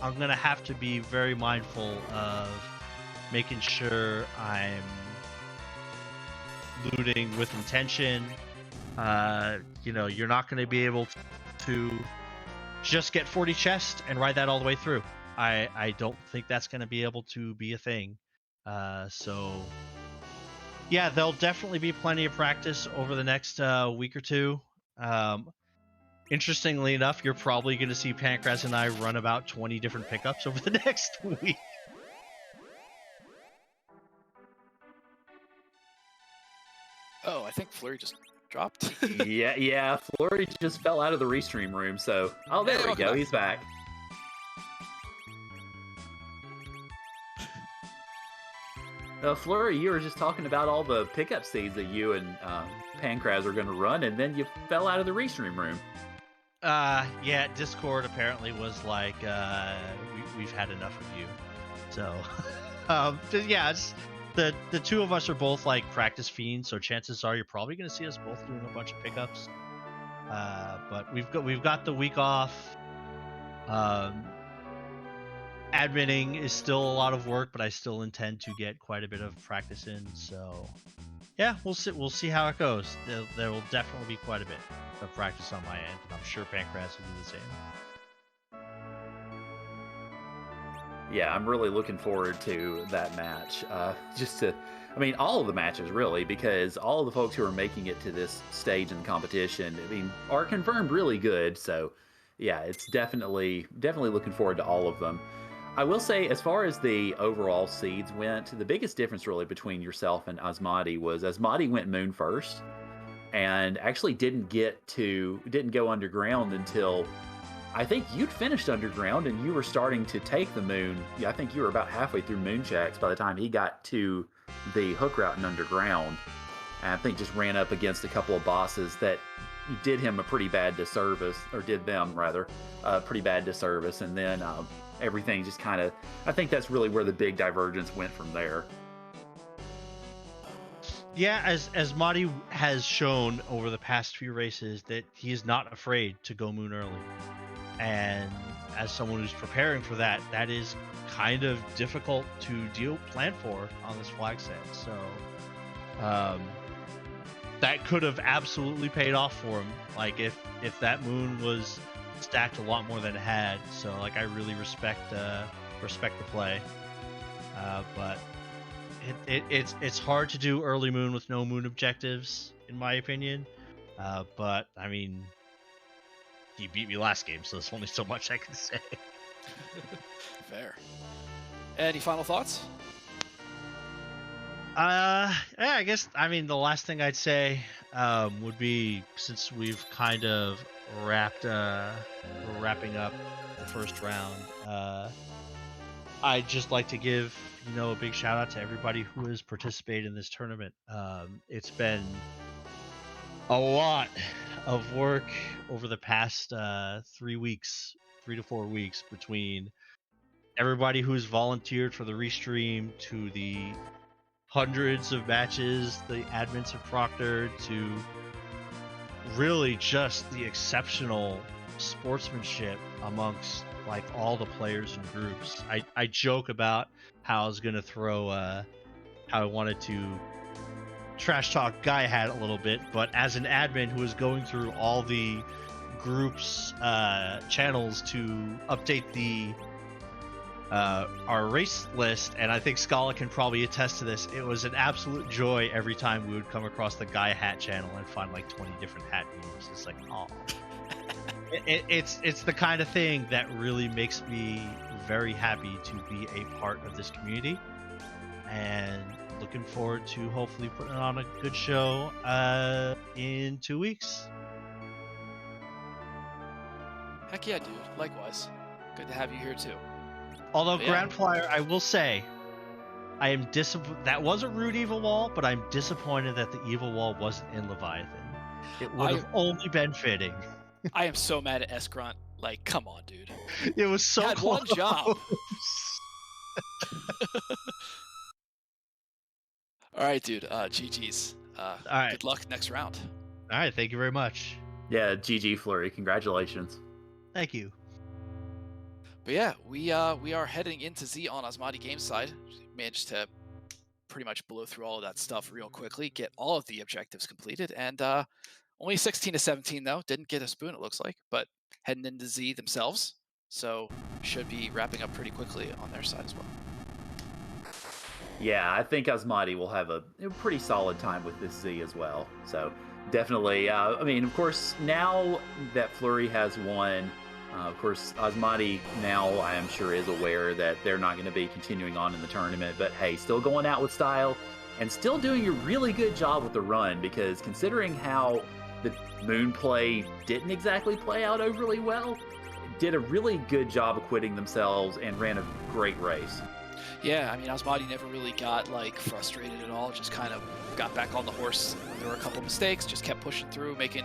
gonna have to be very mindful of making sure I'm looting with intention. You're not gonna be able to just get 40 chests and ride that all the way through. I don't think that's gonna be able to be a thing. So yeah, there'll definitely be plenty of practice over the next week or two. Interestingly enough, you're probably going to see Pancras and I run about 20 different pickups over the next week. Oh, I think Fleury just dropped. yeah, Fleury just fell out of the restream room, so... Oh, there we go, he's back. Fleury, you were just talking about all the pickup seeds that you and Pancras are going to run, and then you fell out of the restream room. Yeah, Discord apparently was like, we've had enough of you. So, yeah, it's, the two of us are both like practice fiends, so chances are you're probably going to see us both doing a bunch of pickups. But we've got the week off. Adminning is still a lot of work, but I still intend to get quite a bit of practice in. So, yeah, we'll see how it goes. There will definitely be quite a bit of practice on my end, and I'm sure Pancras will do the same. Yeah, I'm really looking forward to that match. All of the matches really, because all of the folks who are making it to this stage in the competition, are confirmed really good. So, yeah, it's definitely looking forward to all of them. I will say, as far as the overall seeds went, the biggest difference really between yourself and Asmadi was Asmadi went moon first, and actually didn't go underground until I think you'd finished underground and you were starting to take the moon. Yeah, I think you were about halfway through moon checks by the time he got to the hook route and underground. And I think just ran up against a couple of bosses that did him a pretty bad disservice, or did them rather, a pretty bad disservice, and then everything just kind of, I think that's really where the big divergence went from there. Yeah, as Madi has shown over the past few races, that he is not afraid to go moon early. And as someone who's preparing for that, that is kind of difficult to plan for on this flag set. So that could have absolutely paid off for him. Like if that moon was stacked a lot more than it had. So like I really respect the play. But it's hard to do early moon with no moon objectives, in my opinion. But I mean, he beat me last game, so there's only so much I can say. Fair. Any final thoughts? Yeah, I guess, I mean, the last thing I'd say would be, since we've kind of wrapping up the first round, I'd just like to give, a big shout out to everybody who has participated in this tournament. It's been a lot of work over the past 3 weeks, 3 to 4 weeks, between everybody who's volunteered for the restream, to the hundreds of matches the admins have proctored, to really just the exceptional sportsmanship amongst like all the players and groups. I joke about how I was gonna throw how I wanted to trash talk Guy Hat a little bit, but as an admin who is going through all the groups channels to update the our race list, and I think Scala can probably attest to this, it was an absolute joy every time we would come across the Guy Hat channel and find like 20 different hat names. It's like, oh, it's the kind of thing that really makes me very happy to be a part of this community, and looking forward to hopefully putting on a good show in 2 weeks. Heck yeah, dude. Likewise. Good to have you here too. Although, Yeah. Grand Flyer, I will say, I am that was a rude evil wall, but I'm disappointed that the evil wall wasn't in Leviathan. It would have only been fitting. I am so mad at S-Grunt. Like, come on, dude. It was so had close. one job. All right, dude. GG's. All right. Good luck next round. All right, thank you very much. Yeah, GG Fleury, congratulations. Thank you. But yeah, we are heading into Z on AsmadiGames side. Managed to pretty much blow through all of that stuff real quickly, get all of the objectives completed, and only 16 to 17 though. Didn't get a spoon, it looks like, but heading into Z themselves, so should be wrapping up pretty quickly on their side as well. Yeah, I think Asmadi will have a pretty solid time with this Z as well. So definitely, I mean, of course, now that Fleury has won, of course, Asmadi now, I am sure, is aware that they're not going to be continuing on in the tournament. But hey, still going out with style and still doing a really good job with the run, because considering how the Moon play didn't exactly play out overly well, did a really good job acquitting themselves and ran a great race. Yeah, I mean, Asmadi never really got like frustrated at all. Just kind of got back on the horse when there were a couple mistakes. Just kept pushing through, making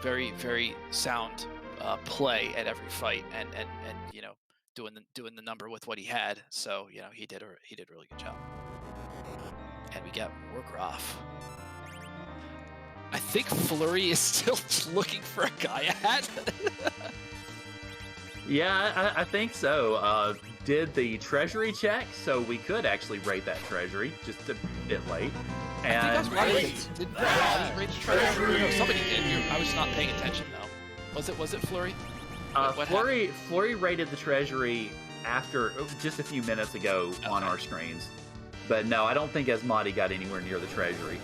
very, very sound play at every fight, and doing the number with what he had. So he did a really good job. And we got more Graf. I think Fleury is still looking for a Gaia hat. Yeah, I think so. Did the treasury check, so we could actually rate that treasury, just a bit late. And I think did Asmadi rate the treasury? No, somebody did. I was not paying attention though. Was it Fleury? What Fleury rated the treasury after just a few minutes ago on our screens. But no, I don't think Asmadi got anywhere near the treasury.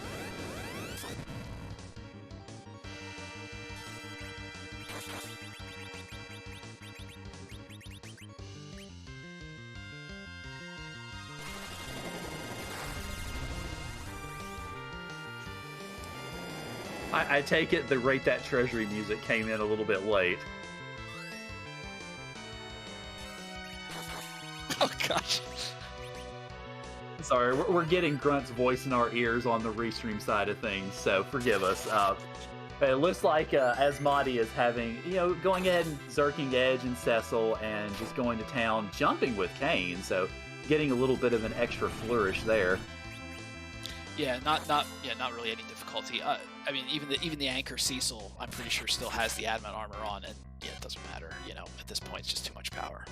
I take it the Rate That Treasury music came in a little bit late. Oh gosh. Sorry, we're getting Grunt's voice in our ears on the restream side of things, so forgive us. It looks like Asmadi is having, going ahead and zerking Edge and Cecil and just going to town, jumping with Kane, so getting a little bit of an extra flourish there. Yeah, not really any difficulty. I mean, even the anchor Cecil, I'm pretty sure still has the admin armor on, and it doesn't matter. At this point, it's just too much power.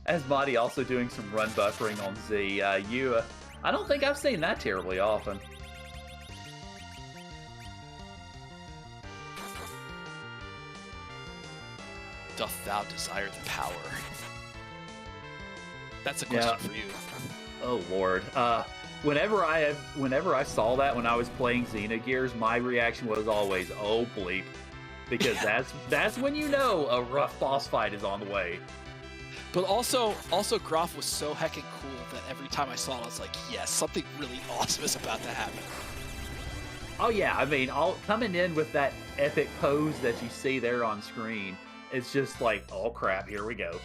Asmadi also doing some run buffering on Z. I don't think I've seen that terribly often. Doth thou desire the power? That's a question for you. Oh Lord. Whenever I saw that when I was playing Xenogears, my reaction was always, oh bleep. Because that's when a rough boss fight is on the way. But also Groff was so heckin' cool that every time I saw it, I was like, yes, something really awesome is about to happen. Oh yeah, I mean, all coming in with that epic pose that you see there on screen, it's just like, oh crap, here we go.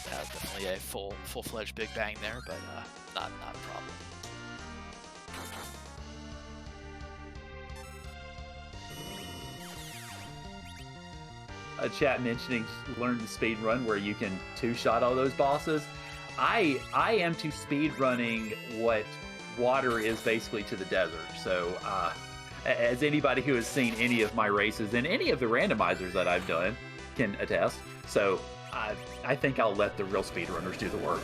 Definitely a full-fledged Big Bang there, but not a problem. A chat mentioning learn the speed run where you can two-shot all those bosses. I am to speed running what water is basically to the desert. So as anybody who has seen any of my races and any of the randomizers that I've done can attest. So I think I'll let the real speedrunners do the work.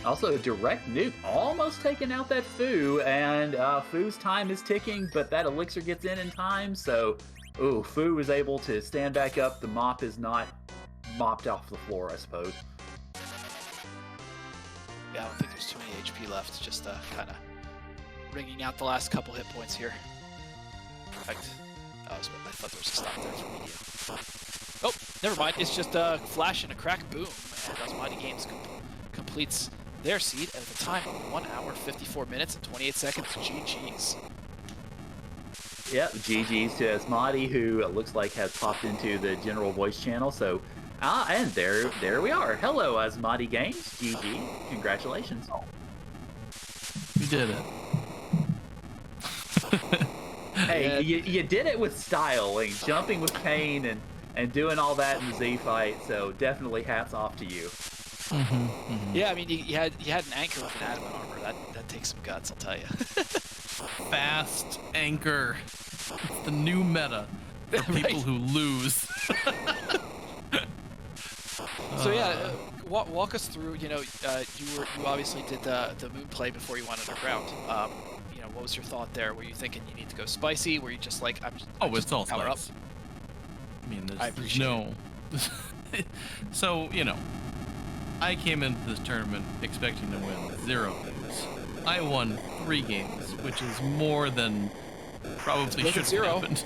Also, direct nuke almost taking out that Fu, and Fu's time is ticking, but that elixir gets in time, so Fu was able to stand back up. The mop is not mopped off the floor, I suppose. Yeah, I don't think there's too many HP left, just kind of wringing out the last couple hit points here. Perfect. I thought there was a stop there for media. Oh, never mind, it's just a flash and a crack boom, and AsmadiGames completes their seed at the time of 1 hour, 54 minutes, and 28 seconds. GG's. Yep, GG's to Asmadi, who looks like has popped into the general voice channel. So, and there we are. Hello, AsmadiGames. GG. Congratulations. We did it. Hey, you did it with style, like jumping with Kane and doing all that in the Z fight. So definitely hats off to you. Yeah, I mean, you had an anchor with an adamant armor. That takes some guts, I'll tell you. Fast anchor. It's the new meta for people who lose. So yeah, walk us through. You obviously did the moon play before you went underground. What was your thought there? Were you thinking you need to go spicy? Were you just like, it's all power up? spice. I mean, I appreciate no. So I came into this tournament expecting to win 0 games. I won 3 games, which is more than probably should have happened.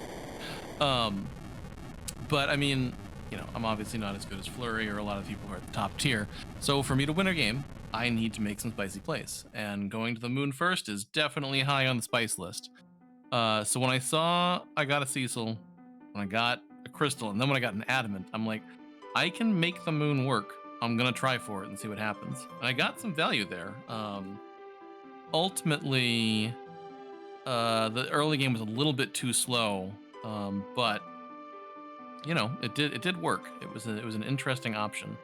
But I mean, I'm obviously not as good as Fleury or a lot of people who are at the top tier. So for me to win a game, I need to make some spicy plays. And going to the moon first is definitely high on the spice list. So when I saw I got a Cecil, when I got a crystal, and then when I got an adamant, I'm like, I can make the moon work. I'm gonna try for it and see what happens. And I got some value there. Ultimately, the early game was a little bit too slow, but it did work. It was an interesting option.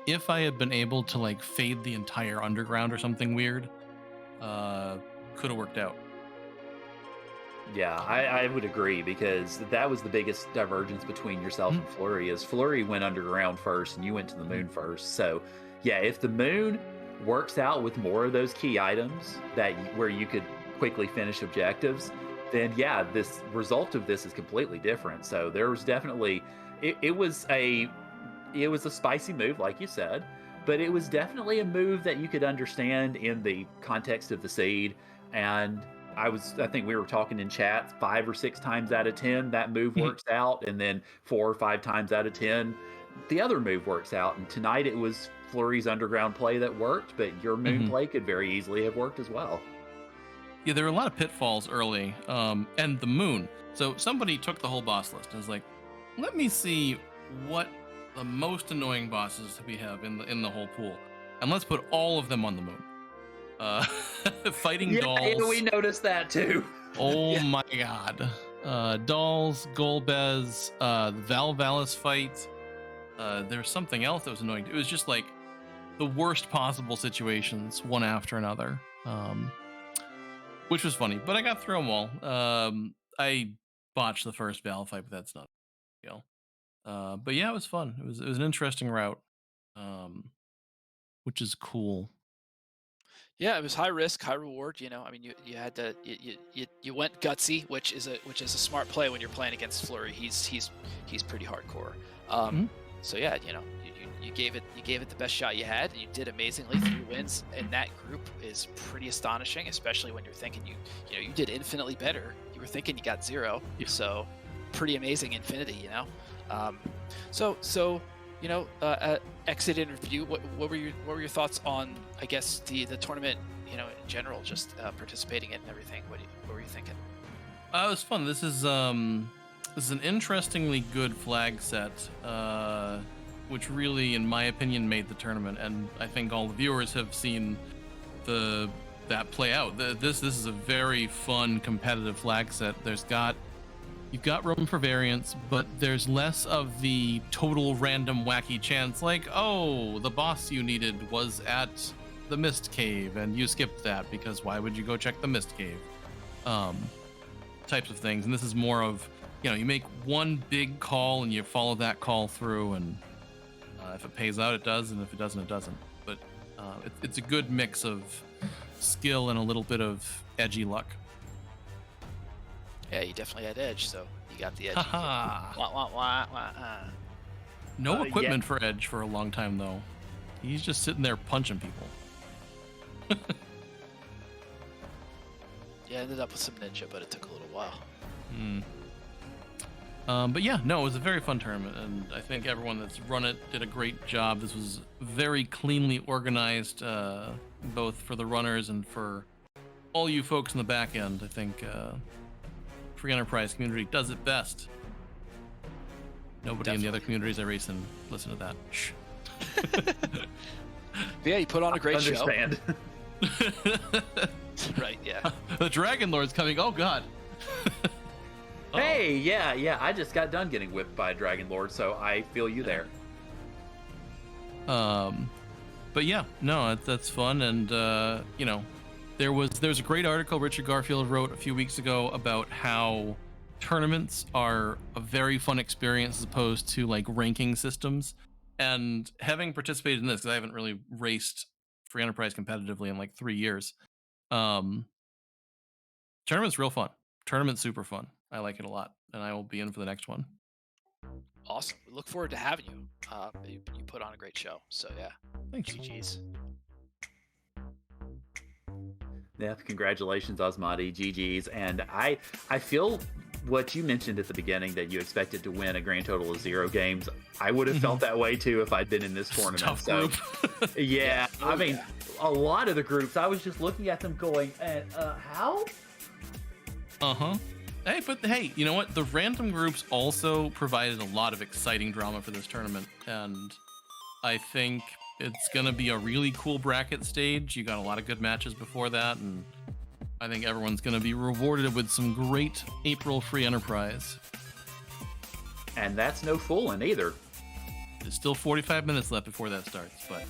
If I had been able to like fade the entire underground or something weird, could have worked out. Yeah, I would agree, because that was the biggest divergence between yourself and Fleury, is Fleury went underground first and you went to the moon first. So yeah, if the moon works out with more of those key items where you could quickly finish objectives, then yeah, this result of this is completely different. So there was definitely, it was a spicy move, like you said, but it was definitely a move that you could understand in the context of the seed. And I think we were talking in chat, 5 or 6 times out of 10 that move works out, and then 4 or 5 times out of 10 the other move works out. And tonight it was Fleury's underground play that worked, but your moon play could very easily have worked as well. Yeah, there were a lot of pitfalls early, and the moon. So somebody took the whole boss list and was like, let me see what the most annoying bosses we have in the whole pool, and let's put all of them on the moon. Fighting dolls. Yeah, we noticed that too. Oh my god. Dolls, Golbez, Valvalis fight. There's something else that was annoying. It was just like the worst possible situations, one after another. Which was funny, but I got through them all. I botched the first Val fight, but that's not a deal. But yeah, it was fun. It was an interesting route, which is cool. Yeah, it was high risk, high reward. I mean, you had to you went gutsy, which is a smart play when you're playing against Fleury. He's pretty hardcore. So yeah, You gave it the best shot you had, and you did amazingly. 3 wins in that group is pretty astonishing, especially when you're thinking you did infinitely better. You were thinking you got 0, so pretty amazing infinity, you know. So exit interview. What were your thoughts on, I guess, the tournament, in general, just participating in and everything? What were you thinking? It was fun. This is an interestingly good flag set, which really, in my opinion, made the tournament. And I think all the viewers have seen that play out. This is a very fun competitive flag set. You've got room for variance, but there's less of the total random wacky chance, like, oh, the boss you needed was at the Mist Cave and you skipped that because why would you go check the Mist Cave? Types of things. And this is more of, you make one big call and you follow that call through, and if it pays out, it does, and if it doesn't, it doesn't. But it's a good mix of skill and a little bit of edgy luck. Yeah, you definitely had edge, so you got the edge. No equipment for Edge for a long time, though. He's just sitting there punching people. Yeah, I ended up with some ninja, but it took a little while. But yeah, no, it was a very fun tournament, and I think everyone that's run it did a great job. This was very cleanly organized, both for the runners and for all you folks in the back end. I think Free Enterprise community does it best. Nobody in the other communities I race in listen to that. Shh. Yeah, you put on a great Understand. show. Right, yeah. The Dragon Lord's coming. Oh, God. Hey, yeah, I just got done getting whipped by a Dragon Lord, so I feel you there. But yeah, no, that's fun, and there's a great article Richard Garfield wrote a few weeks ago about how tournaments are a very fun experience as opposed to like ranking systems. And having participated in this, because I haven't really raced Free Enterprise competitively in like 3 years, tournament's real fun. Tournament's super fun. I like it a lot, and I will be in for the next one. Awesome. We look forward to having you. You put on a great show. So yeah. Thanks. GG's. Yeah, congratulations, Asmadi, GG's. And I feel what you mentioned at the beginning, that you expected to win a grand total of 0 games. I would have felt that way too if I'd been in this tournament. Tough so, group. yeah, I mean, a lot of the groups, I was just looking at them going, how? Uh-huh. Hey, you know what? The random groups also provided a lot of exciting drama for this tournament, and I think it's going to be a really cool bracket stage. You got a lot of good matches before that, and I think everyone's going to be rewarded with some great April Free Enterprise. And that's no fooling either. There's still 45 minutes left before that starts, but...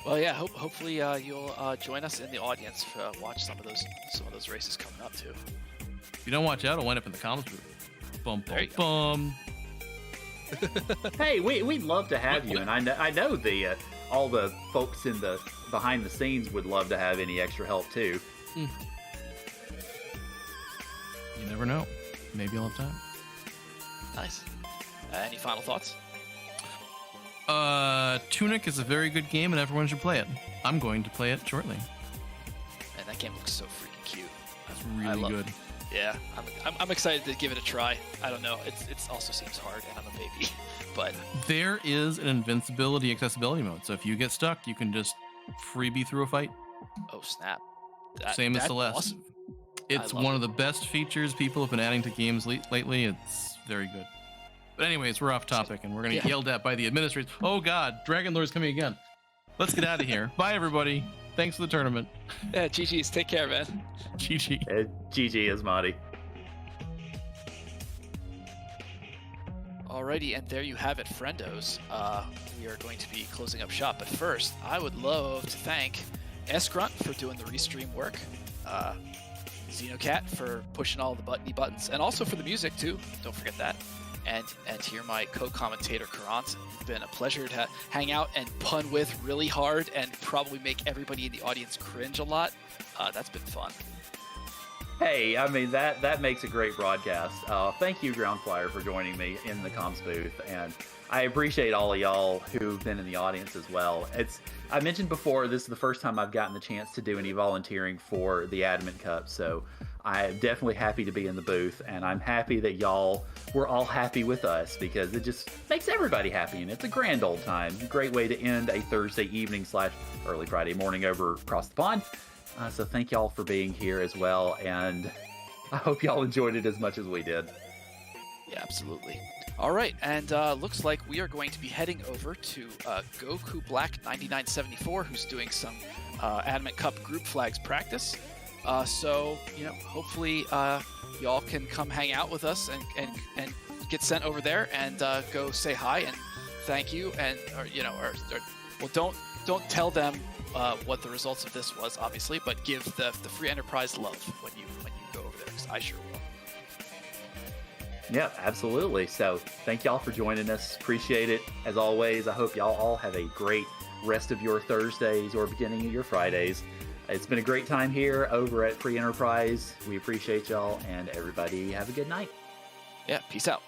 Well, yeah. Hopefully you'll join us in the audience to watch some of those races coming up too. If you don't watch out, I'll wind up in the comms booth. Bum, bum, bum. Hey, we'd love to have you, and I know the all the folks in the behind the scenes would love to have any extra help too. You never know. Maybe I'll have time. Nice. Any final thoughts? Tunic is a very good game, and everyone should play it. I'm going to play it shortly. Man, that game looks so freaking cute. That's really good. It. Yeah, I'm excited to give it a try. I don't know. It also seems hard, and I'm a baby. But there is an invincibility accessibility mode, so if you get stuck, you can just freebie through a fight. Oh snap! Same as Celeste. Awesome. It's one of the best features people have been adding to games lately. It's very good. But anyways, we're off topic, and we're gonna get yelled at by the administrators. Oh God, Dragon Lord's coming again. Let's get out of here. Bye, everybody. Thanks for the tournament. Yeah, GG's. Take care, man. GG. GG, Asmadi. Alrighty, and there you have it, friendos. We are going to be closing up shop, but first, I would love to thank S-Grunt for doing the restream work, Xenocat for pushing all the buttons, and also for the music too. Don't forget that. And here my co-commentator Karant. It's been a pleasure to hang out and pun with really hard and probably make everybody in the audience cringe a lot. That's been fun. Hey, I mean, that makes a great broadcast. Thank you, Ground Flyer, for joining me in the comms booth. And I appreciate all of y'all who've been in the audience as well. I mentioned before, this is the first time I've gotten the chance to do any volunteering for the Adamant Cup, so I'm definitely happy to be in the booth, and I'm happy that y'all were all happy with us, because it just makes everybody happy, and it's a grand old time. Great way to end a Thursday evening / early Friday morning over across the pond. So thank y'all for being here as well, and I hope y'all enjoyed it as much as we did. Yeah, absolutely. All right, and looks like we are going to be heading over to Goku Black 9974, who's doing some Adamant Cup group flags practice. So, hopefully y'all can come hang out with us and get sent over there and go say hi and thank you, and well, don't tell them what the results of this was, obviously, but give the free enterprise love when you go over there, because I sure will. Yeah, absolutely. So thank y'all for joining us. Appreciate it. As always, I hope y'all all have a great rest of your Thursdays or beginning of your Fridays. It's been a great time here over at Free Enterprise. We appreciate y'all, and everybody have a good night. Yeah, peace out.